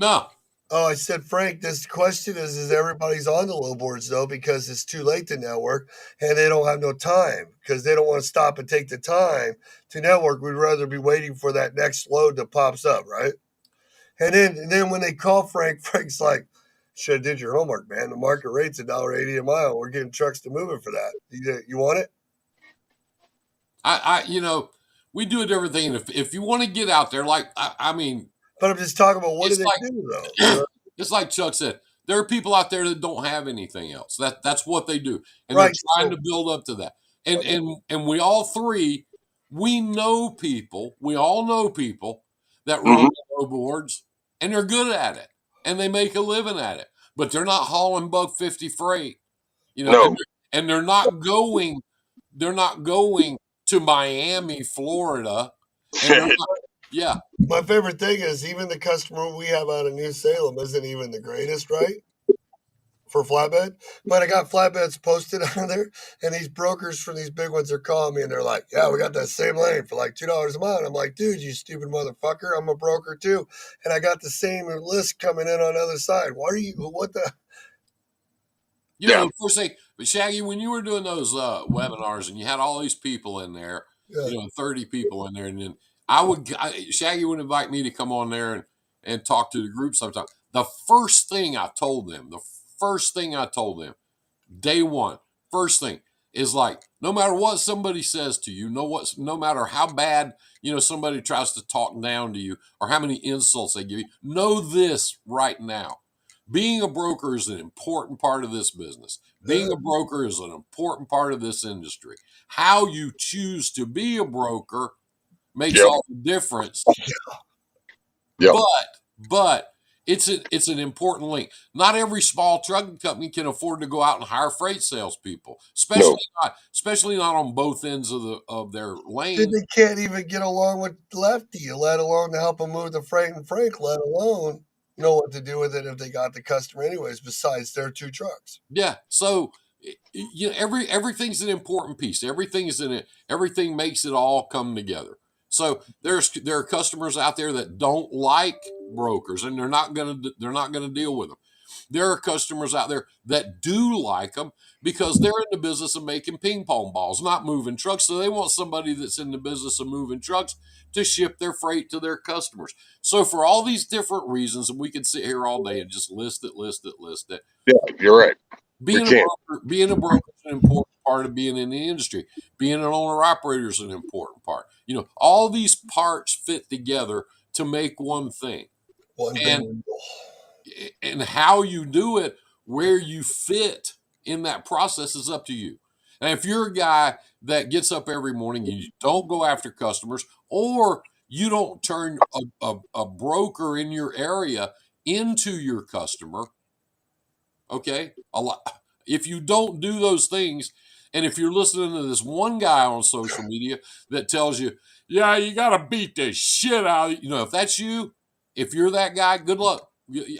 No. Oh, I said, Frank, this question is everybody's on the low boards though because it's too late to network and they don't have no time because they don't want to stop and take the time to network. We'd rather be waiting for that next load that pops up, right? And then when they call Frank, Frank's like, should have did your homework, man. The market rate's $1.80 a mile. We're getting trucks to move it for that. You want it? We do it everything. If you want to get out there, like I mean, But I'm just talking about what do it's they like do though? You know? it's like Chuck said. There are people out there that don't have anything else. That's what they do, and they're Right. trying So to build up to that. And we all three, we know people. We all know people that run Hmm. low boards, and they're good at it, and they make a living at it. But they're not hauling $1.50 freight, No. and they're not going. They're not going to Miami, Florida, and they're not. Yeah, my favorite thing is even the customer we have out of New Salem isn't even the greatest, right? For flatbed. But I got flatbeds posted out there, and these brokers from these big ones are calling me and they're like, yeah, we got that same lane for like $2 a mile. And I'm like, dude, you stupid motherfucker. I'm a broker too. And I got the same list coming in on the other side. Why are you what the Yeah. the first thing, but Shaggy, when you were doing those webinars and you had all these people in there, yeah. 30 people in there, and then Shaggy would invite me to come on there and talk to the group sometime. The first thing I told them, day one, first thing is like, no matter what somebody says to you, no matter how bad, somebody tries to talk down to you or how many insults they give you, know this right now. Being a broker is an important part of this business. Being a broker is an important part of this industry. How you choose to be a broker makes Yep. all the difference. Yep. But it's an important link. Not every small trucking company can afford to go out and hire freight salespeople, No. especially not on both ends of their lane. They can't even get along with Lefty, let alone to help them move the freight and freight, let alone know what to do with it if they got the customer anyways, besides their 2 trucks. Yeah. So everything's an important piece. Everything is in it. Everything makes it all come together. So there are customers out there that don't like brokers, and they're not gonna deal with them. There are customers out there that do like them because they're in the business of making ping pong balls, not moving trucks. So they want somebody that's in the business of moving trucks to ship their freight to their customers. So for all these different reasons, and we can sit here all day and just list it. Yeah, you're right. We Being a can't. broker is an important part of being in the industry. Being an owner operator is an important part. All these parts fit together to make one thing. One big And wheel. and how you do it, where you fit in that process is up to you. And if you're a guy that gets up every morning and you don't go after customers, or you don't turn a broker in your area into your customer, okay, a lot. If you don't do those things, and if you're listening to this one guy on social media that tells you, yeah, you got to beat the shit out of, if that's you, if you're that guy, good luck.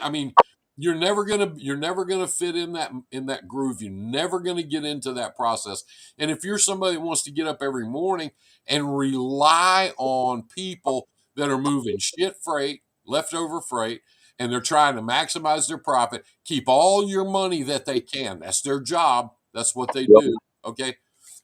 I mean, you're never gonna fit in that groove. You're never gonna get into that process. And if you're somebody that wants to get up every morning and rely on people that are moving shit freight, leftover freight, and they're trying to maximize their profit, keep all your money that they can. That's their job. That's what they Yep. do. Okay.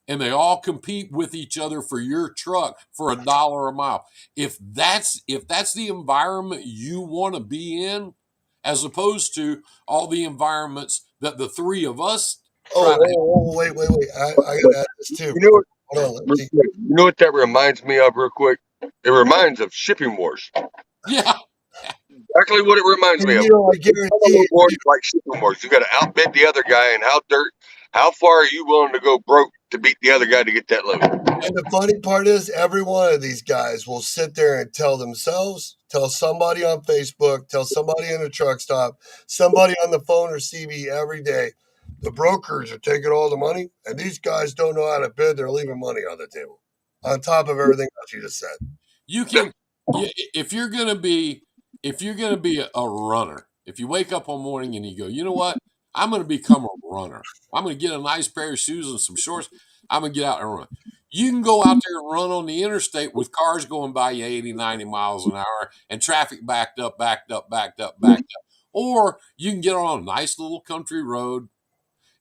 And they all compete with each other for your truck for $1 a mile. If that's the environment you want to be in, as opposed to all the environments that the three of us try to Wait. I But gotta add this too. you know what? Hold on, Real Lefty. quick, you know what that reminds me of, real quick? It reminds of shipping wars. yeah. Exactly what it reminds And me of. I Some of guarantee the it. wars like shipping wars. You got to outbid the other guy, and how far are you willing to go broke to beat the other guy to get that load? And the funny part is, every one of these guys will sit there and tell themselves, tell somebody on Facebook, tell somebody in a truck stop, somebody on the phone or CB every day, the brokers are taking all the money, and these guys don't know how to bid. They're leaving money on the table, on top of everything else you just said. You can if you're gonna be a runner, if you wake up one morning and you go, you know what, I'm gonna become a runner. I'm gonna get a nice pair of shoes and some shorts. I'm gonna get out and run. You can go out there and run on the interstate with cars going by you 80, 90 miles an hour and traffic backed up, backed up, backed up, backed up. Or you can get on a nice little country road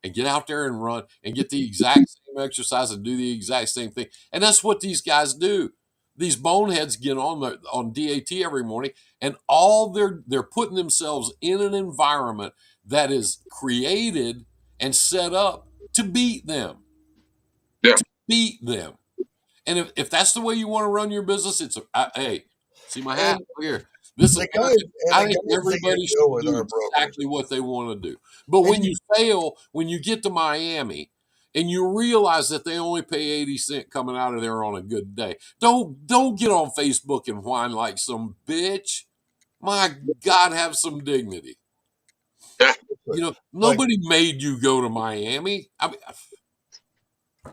and get out there and run and get the exact same exercise and do the exact same thing. And that's what these guys do. These boneheads get on DAT every morning, and all they're putting themselves in an environment that is created and set up to beat them. Yeah. To beat them. And if that's the way you want to run your business, hey, see my hat And here. This the America. I think guys that you everybody deal should with do are brokers. exactly what they want to do. But And when you fail, when you get to Miami and you realize that they only pay 80 cents coming out of there on a good day, don't get on Facebook and whine like some bitch. My God, have some dignity. like Nobody made you go to Miami. I mean,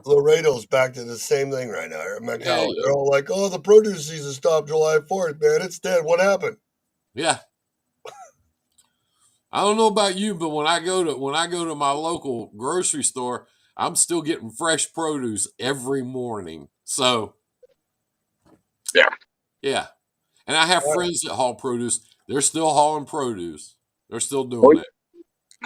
Laredo's back to the same thing right now. yeah, Mentality. They're all like, "Oh, the produce season stopped July 4th, man. It's dead. What happened?" yeah. I don't know about you, but when I go to my local grocery store, I'm still getting fresh produce every morning. So Yeah. yeah, and I have friends that haul produce. They're still hauling produce. They're still Oh, doing it.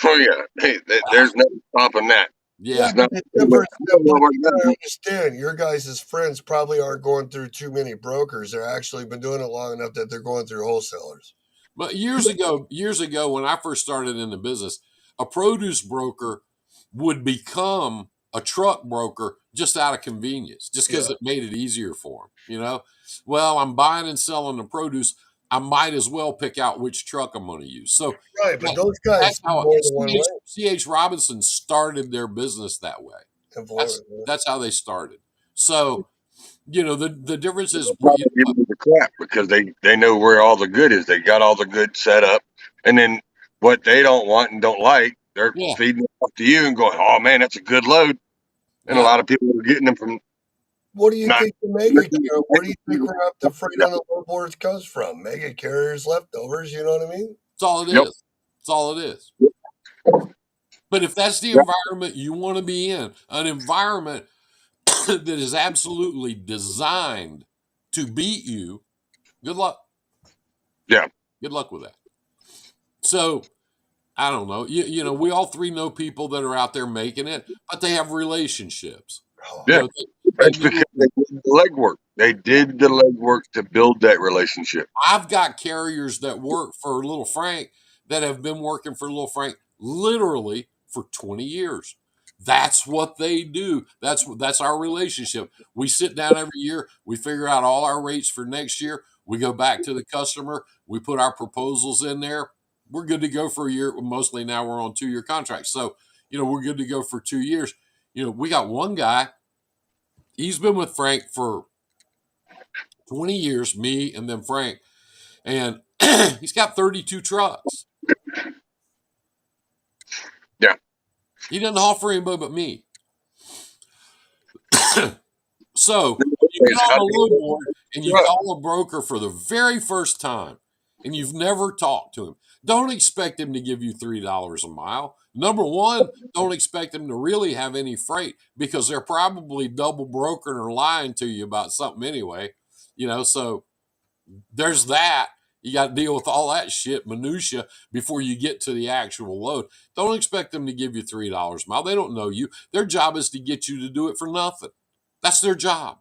oh yeah. Hey, there's nothing stopping that. Yeah. but the difference, but you gotta understand, your guys' friends probably aren't going through too many brokers. They're actually been doing it long enough that they're going through wholesalers. But years ago, when I first started in the business, a produce broker would become a truck broker just out of convenience, just because Yeah, it made it easier for them. Well, I'm buying and selling the produce. I might as well pick out which truck I'm going to use. So right. But that, those guys that's see how more than one CH, way CH Robinson started their business that way. in That's Florida. that's how they started. So the difference is, They'll probably give them the crap because they know where all the good is. They got all the good set up, and then what they don't want and don't like, they're yeah, feeding it up to you and going, "Oh man, that's a good load." And a yeah. lot of people are getting them from What do you not. think the mega carrier? Where do you think we're up the freight on the low boards comes from? Mega carriers leftovers. You know what I mean? That's all it Yep. is. That's all it is. But if that's the Yep. environment you want to be in, an environment that is absolutely designed to beat you, good luck. Yeah. Good luck with that. So I don't know. We all three know people that are out there making it, but they have relationships. Oh, Yeah. They That's know. because they did the legwork. They did the legwork to build that relationship. I've got carriers that work for Little Frank that have been working for Little Frank literally for 20 years. That's what they do. That's our relationship. We sit down every year, we figure out all our rates for next year. We go back to the customer, we put our proposals in there. We're good to go for a year. Mostly now we're on 2-year contracts. So, we're good to go for 2 years. We got one guy, he's been with Frank for 20 years, me and then Frank, and he's got 32 trucks. Yeah. He doesn't haul for anybody but me. So when you get It's on how the they load build board and the you truck. call a broker for the very first time and you've never talked to him, don't expect him to give you $3 a mile. Number one, don't expect him to really have any freight because they're probably double brokering or lying to you about something anyway. So there's that. You got to deal with all that shit, minutia, before you get to the actual load. Don't expect them to give you $3 a mile. They don't know you. Their job is to get you to do it for nothing. That's their job.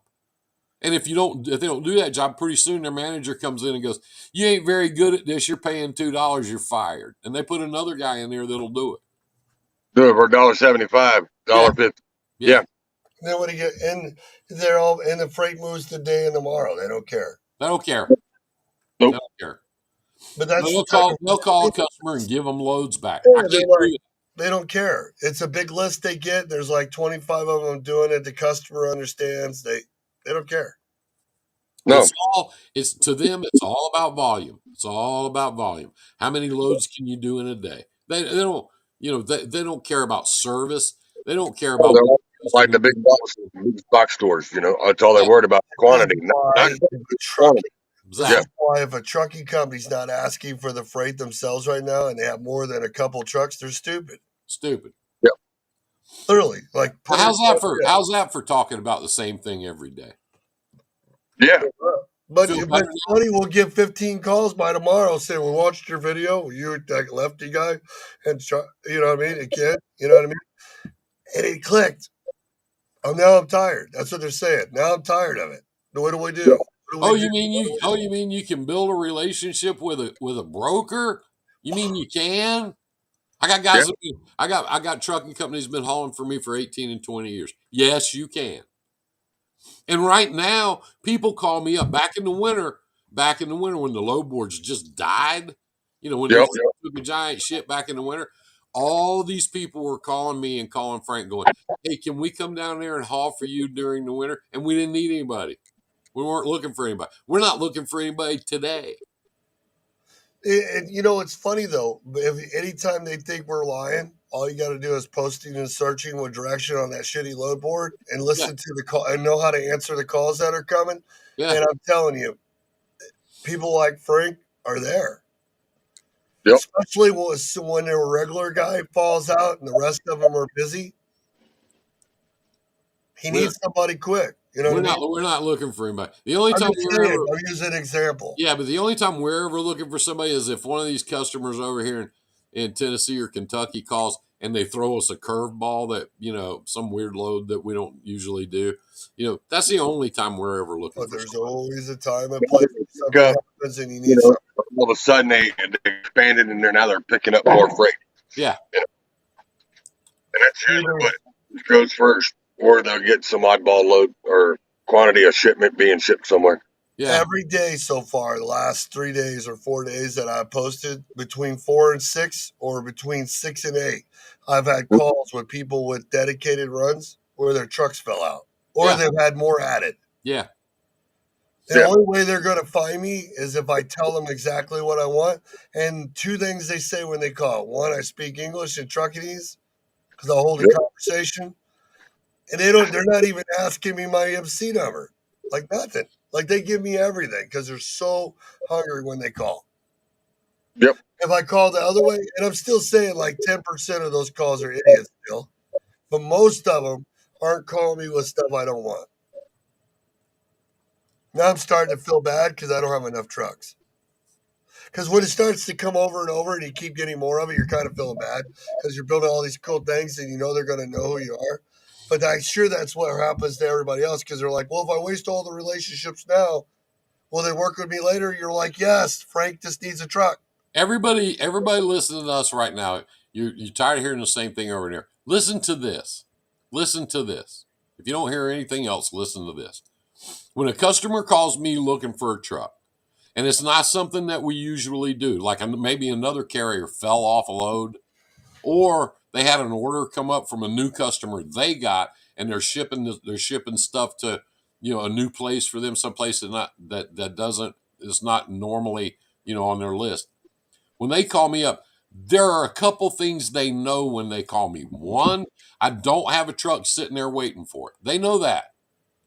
And if they don't do that job, pretty soon their manager comes in and goes, "You ain't very good at this. You're paying $2. You're fired." And they put another guy in there that'll do it. Do it for $1.75, Yeah, $1.50. yeah. Yeah. and then when you get in, they're all and the freight moves today and tomorrow. They don't care. They don't care. They Nope. don't care. But that's the They'll type call. of They'll call a customer and give them loads back. I yeah, they're can't do like it. they don't care. It's a big list they get. There's like 25 of them doing it. The customer understands. They don't care. No. It's to them. It's all about volume. It's all about volume. How many loads can you do in a day? They don't. They don't care about service. They don't care Oh, about they're what all the like customer. the big box stores. That's all they're Yeah, worried about, This is quantity, not why a quantity. trucking. This Yeah. is exactly. why if a trucking company's not asking for the freight themselves right now, and they have more than a couple trucks, they're stupid. Stupid. Yeah. Literally, like Well, put it. how's that for talking about the same thing every day? Yeah. But Feel better it's now? funny. We'll get 15 calls by tomorrow saying we watched your video. You that lefty guy, and you know what I mean. A kid, you know what I mean. And it clicked. Oh, now I'm tired. That's what they're saying. Now I'm tired of it. What do we do? Yeah. What do we Oh, do? you mean you can build a relationship with a broker? You mean you can? I got Yeah. guys. I got trucking companies been hauling for me for 18 and 20 years. Yes, you can. And right now, people call me up back in the winter when the low boards just died, when Yep. these things took a giant shit back in the winter, all these people were calling me and calling Frank going, "Hey, can we come down there and haul for you during the winter?" And we didn't need anybody. We weren't looking for anybody. We're not looking for anybody today. It's funny though. If anytime they think we're lying, all you got to do is posting and searching with direction on that shitty load board and Yeah, listen to the call and know how to answer the calls that are coming. yeah. And I'm telling you, people like Frank are there. Yep. Especially when a regular guy falls out and the rest of them are busy. He We're needs somebody quick. You know what we're I mean? not looking for anybody. The only I'm time just we're saying. ever I'm using an example. Yeah, but the only time we're ever looking for somebody is if one of these customers over here in Tennessee or Kentucky calls and they throw us a curveball that, some weird load that we don't usually do, that's the only time we're ever looking But for there's something. always a time and place where Pick something up, happens and you you need know, something. all of a sudden they expanded and now they're picking up more freight. Yeah. And that's usually what goes first, or they'll get some oddball load or quantity of shipment being shipped somewhere. Yeah. Every day so far, the last 3 days or 4 days that I posted, between 4 and 6 or between 6 and 8, I've had calls with people with dedicated runs where their trucks fell out or Yeah. they've had more added. Yeah. The Yeah. only way they're going to find me is if I tell them exactly what I want. And two things they say when they call. One, I speak English and Truckingese because I'll hold a Yep. conversation. And they're not even asking me my MC number. Like nothing. Like they give me everything because they're so hungry when they call. Yep. If I call the other way, and I'm still saying like 10% of those calls are idiots still, but most of them aren't calling me with stuff I don't want. Now I'm starting to feel bad because I don't have enough trucks. Because when it starts to come over and over and you keep getting more of it, you're kind of feeling bad because you're building all these cool things and you know they're going to know who you are. But I'm sure that's what happens to everybody else because they're like, well, if I waste all the relationships now, will they work with me later? You're like, yes, Frank just needs a truck. Everybody listening to us right now, you're tired of hearing the same thing over and here. Listen to this. Listen to this. If you don't hear anything else, listen to this. When a customer calls me looking for a truck, and it's not something that we usually do, like maybe another carrier fell off a load, or they had an order come up from a new customer they got, and they're shipping stuff to a new place for them, someplace that doesn't is not normally on their list. When they call me up, there are a couple things they know when they call me. One, I don't have a truck sitting there waiting for it. They know that.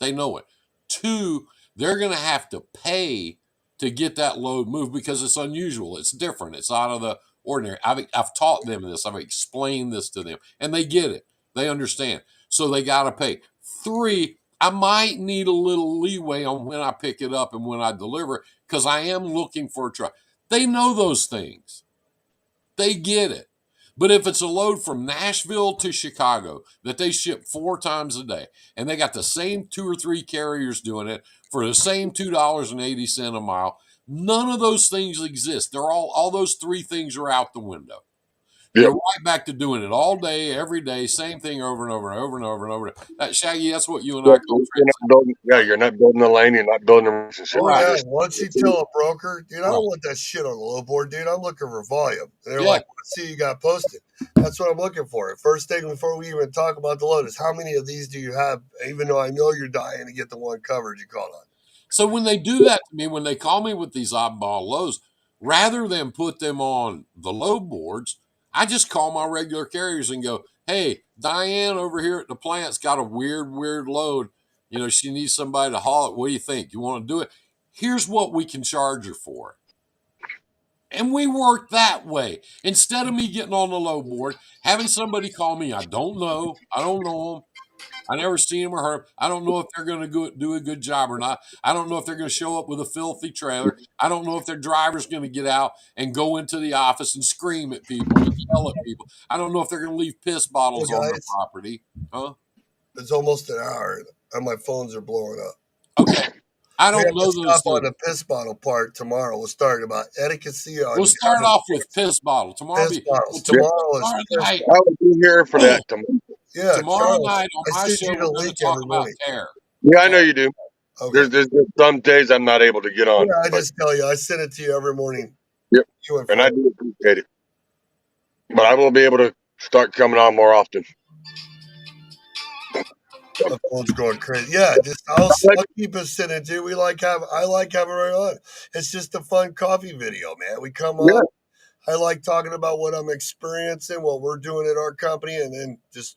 They know it. Two, they're going to have to pay to get that load moved because it's unusual. It's different. It's out of the ordinary. I've taught them this. I've explained this to them, and they get it. They understand. So they got to pay. Three, I might need a little leeway on when I pick it up and when I deliver it because I am looking for a truck. They know those things. They get it. But if it's a load from Nashville to Chicago that they ship 4 times a day, and they got the same 2 or 3 carriers doing it for the same $2.80 a mile, none of those things exist. They're all those 3 things are out the window. You're Yep. right back to doing it all day, every day, same thing over and over and over and over and over. That Shaggy, that's what you and I call You're not building a lane. You're not building a relationship. Oh, right. yeah. Just, Once you tell a broker, dude, I Right. don't want that shit on the low board, dude. I'm looking for volume. And they're Yeah. like, let's see you got posted. That's what I'm looking for. First thing before we even talk about the load is how many of these do you have, even though I know you're dying to get the one covered you called on. So when they do that to me, when they call me with these oddball lows, rather than put them on the low boards, I just call my regular carriers and go, "Hey, Diane over here at the plant's got a weird load. She needs somebody to haul it. What do you think? You want to do it? Here's what we can charge her for." And we work that way. Instead of me getting on the low board, having somebody call me, I don't know them. I never seen them or heard. I don't know if they're going to do a good job or not. I don't know if they're going to show up with a filthy trailer. I don't know if their driver's going to get out and go into the office and scream at people and yell at people. I don't know if they're going to leave piss Well, bottles on their guys, property. Huh? it's almost an hour and my phones are blowing up. Okay. I We don't have to know those stop on things. the piss bottle part tomorrow. We'll start about etiquette We'll on start cabin off with piss bottle. Tomorrow piss be bottles. yeah, Tomorrow is tomorrow piss night. I will be here for that tomorrow. Yeah, Tomorrow Charles, night on I my send show, you the we're going link to talk every about morning. tear. Yeah, I Okay. know you do. Okay. There's some days I'm not able to get on. Yeah, I But just tell you, I send it to you every morning. yep, You and and I Frank. do appreciate it. But I will be able to start coming on more often. The phone's going crazy. Yeah, just I'll keep us sending to you. I like having it on. It's just a fun coffee video, man. We come Yeah, on. I like talking about what I'm experiencing, what we're doing at our company, and then just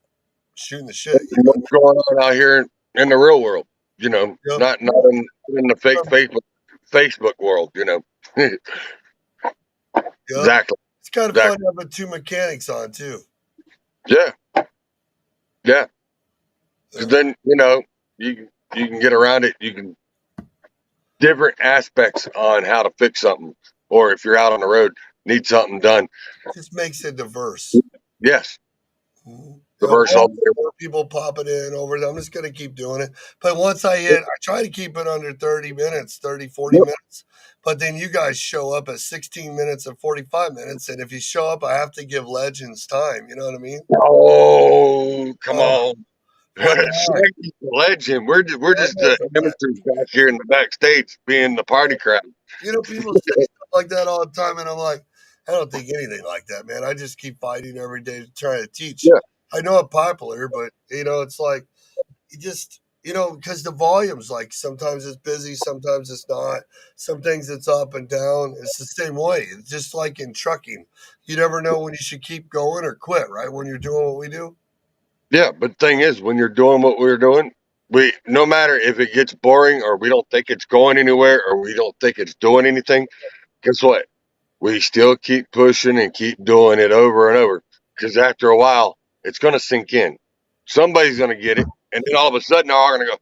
shooting the shit. You know what's going on out here in the real world? Yep. Not in the fake Facebook world. Yep. Exactly. It's kind of fun Exactly. having 2 mechanics on too. Yeah. Yeah. Yeah. Because then you can get around it. You can different aspects on how to fix something, or if you're out on the road, need something done. Just makes it diverse. Yes, diverse all More, the way. more people popping in over. I'm just going to keep doing it. But once I try to keep it under 30 minutes, 30, 40 Yep. minutes. But then you guys show up at 16 minutes and 45 minutes. And if you show up, I have to give legends time. You know what I mean? Oh, come Oh, on. what the heck? Shaggy's the legend. We're I just know the it's okay. amateurs back here in the backstage being the party crowd. People say stuff like that all the time. And I'm like, I don't think anything like that, man. I just keep fighting every day to try to teach. Yeah. I know I'm popular, but, it's like, you just because the volume's like sometimes it's busy, sometimes it's not, some things it's up and down. It's the same way. It's just like in trucking, you never know when you should keep going or quit, right, when you're doing what we do. Yeah, but the thing is, when you're doing what we're doing, we no matter if it gets boring or we don't think it's going anywhere or we don't think it's doing anything, guess what? We still keep pushing and keep doing it over and over. Because after a while, it's going to sink in. Somebody's going to get it, and then all of a sudden, they're all going to go,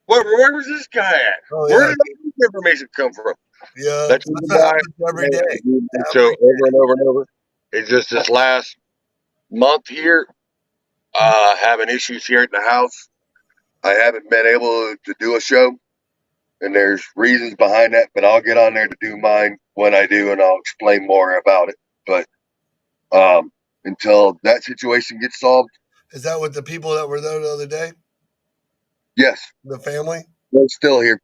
where was this guy at? Oh Where yeah, did this information come from?" yeah, That's that's what why happens every day, I do that show every over and over and over. It's just this last month here, having issues here at the house. I haven't been able to do a show, and there's reasons behind that, but I'll get on there to do mine when I do, and I'll explain more about it. But until that situation gets solved, Is that what the people that were there the other day, yes, the family? we're still here.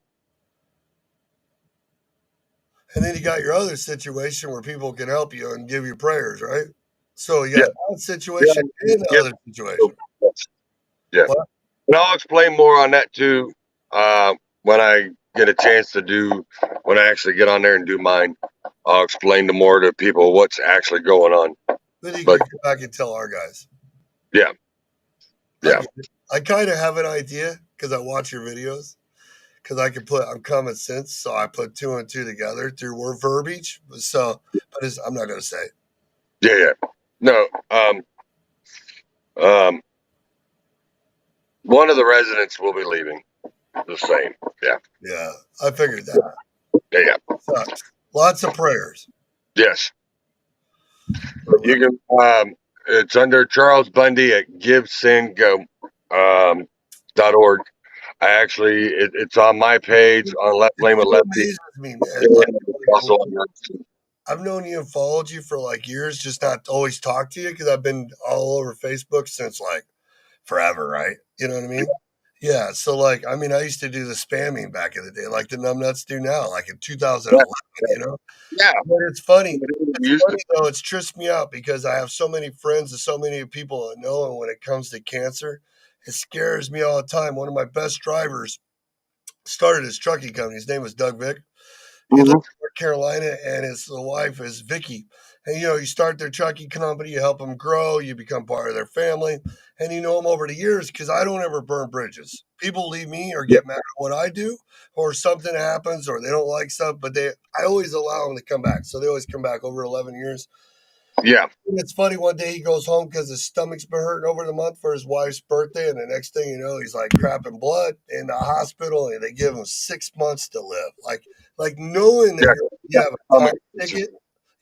And then you got your other situation where people can help you and give you prayers, right? So you Yeah, got that yeah, situation and the yeah, other situation. yeah. What? And I'll explain more on that too when I get a chance to do when I actually get on there and do mine. I'll explain to more to people what's actually going on. Then you But can come back and tell our guys. yeah, I yeah. get it. I kind of have an idea because I watch your videos. Because I'm common sense, so I put two and two together through word verbiage. So, but I'm not going to say it. Yeah, yeah. No, um, one of the residents will be leaving. The same. Yeah, Yeah, I figured that. yeah, yeah. Sucks. Lots of prayers. Yes, For real. you can. It's under Charles Bundy at GiveSendGo .org. I actually, it's on my page on Left It Lane with still Lefty. amazes me, man. And Like, it's also on yours. I've known you and followed you for like years, just not always talked to you because I've been all over Facebook since like forever, right? You know what I mean? Yeah. So like, I mean, I used to do the spamming back in the day, like the numbnuts do now, like in Yeah, 2011. You know, yeah. but it's funny. We It's used to. funny though. It's tripped me out because I have so many friends and so many people I know, and when it comes to cancer, it scares me all the time. One of my best drivers started his trucking company. His name was Doug Vick. He lives Hmm. in North Carolina, and his wife is Vicky. And you start their trucking company, you help them grow, you become part of their family, and you know them over the years. Because I don't ever burn bridges. People leave me or Yeah, get mad at what I do, or something happens, or they don't like stuff. But I always allow them to come back. So they always come back over 11 years. yeah, And it's funny. One day he goes home because his stomach's been hurting over the month for his wife's birthday, and the next thing you know, he's like crapping blood in the hospital, and they give him 6 months to live. Like knowing that yeah. you have a Stomach time issues. ticket.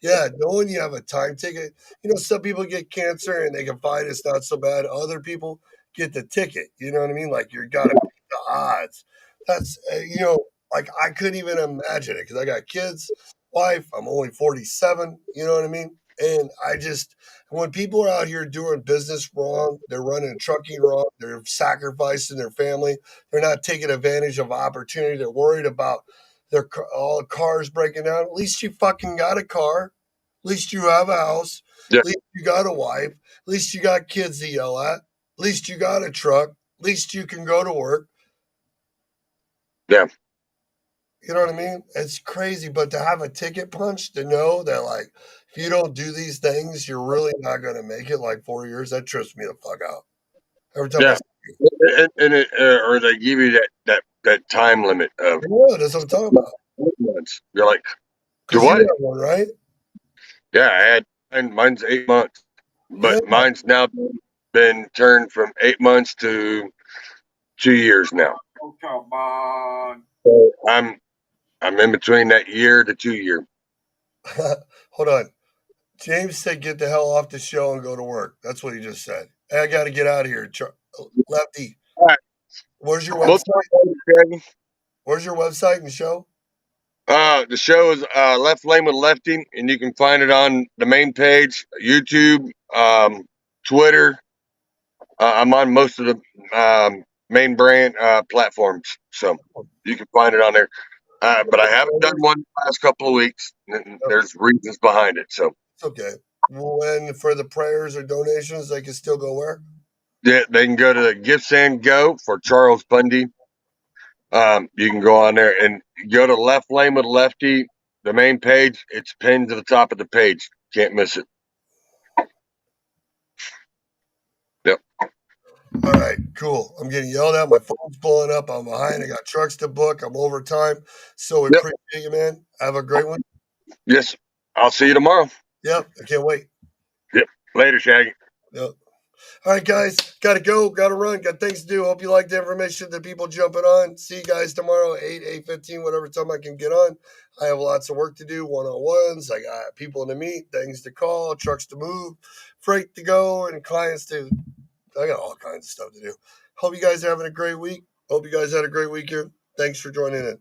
Yeah, knowing you have a time ticket. Some people get cancer and they can fight it's not so bad. Other people get the ticket. You know what I mean? Like you got to beat the odds. That's like I couldn't even imagine it because I got kids, wife. I'm only 47. You know what I mean? And when people are out here doing business wrong, they're running trucking wrong, they're sacrificing their family, they're not taking advantage of opportunity, they're worried about all the cars breaking down. At least you fucking got a car. At least you have a house. Yeah, At least you got a wife. At least you got kids to yell at. At least you got a truck. At least you can go to work. yeah, You know what I mean? It's crazy, but to have a ticket punch to know that like if you don't do these things, you're really not going to make it like 4 years. That trips me the fuck out. Every time I yeah. see And or they give you that time limit of yeah, that's what I'm talking about. 8 months. You're like, do Because you what? have one, right? Yeah, I had mine's 8 months, Yeah. but mine's now been turned from 8 months to 2 years now. Oh, come on. So I'm in between that year to 2 year. Hold on. James said, "Get the hell off the show and go to work." That's what he just said. Hey, I got to get out of here. Lefty, All right. where's your We'll website? talk later, Shaggy. Where's your website and show? The show is Left Lane with Lefty, and you can find it on the main page, YouTube, Twitter. I'm on most of the main brand platforms, so you can find it on there. But I haven't done one the last couple of weeks. There's reasons behind it, so It's okay. When for the prayers or donations, they can still go where? they can go to the Gifts and Go for Charles Bundy. You can go on there and go to Left Lane with Lefty, the main page. It's pinned to the top of the page. Can't miss it. Yep. All right, cool. I'm getting yelled at. My phone's blowing up. I'm behind. I got trucks to book. I'm over time. So we Yep. appreciate you, man. Have a great one. Yes. I'll see you tomorrow. Yep. I can't wait. Yep. Later, Shaggy. Yep. All right, guys. Got to go. Got to run. Got things to do. Hope you like the information. The people jumping on. See you guys tomorrow, 8, 8:15, whatever time I can get on. I have lots of work to do, one-on-ones. I got people to meet, things to call, trucks to move, freight to go, and clients to. I got all kinds of stuff to do. Hope you guys are having a great week. Hope you guys had a great weekend. Thanks for joining in.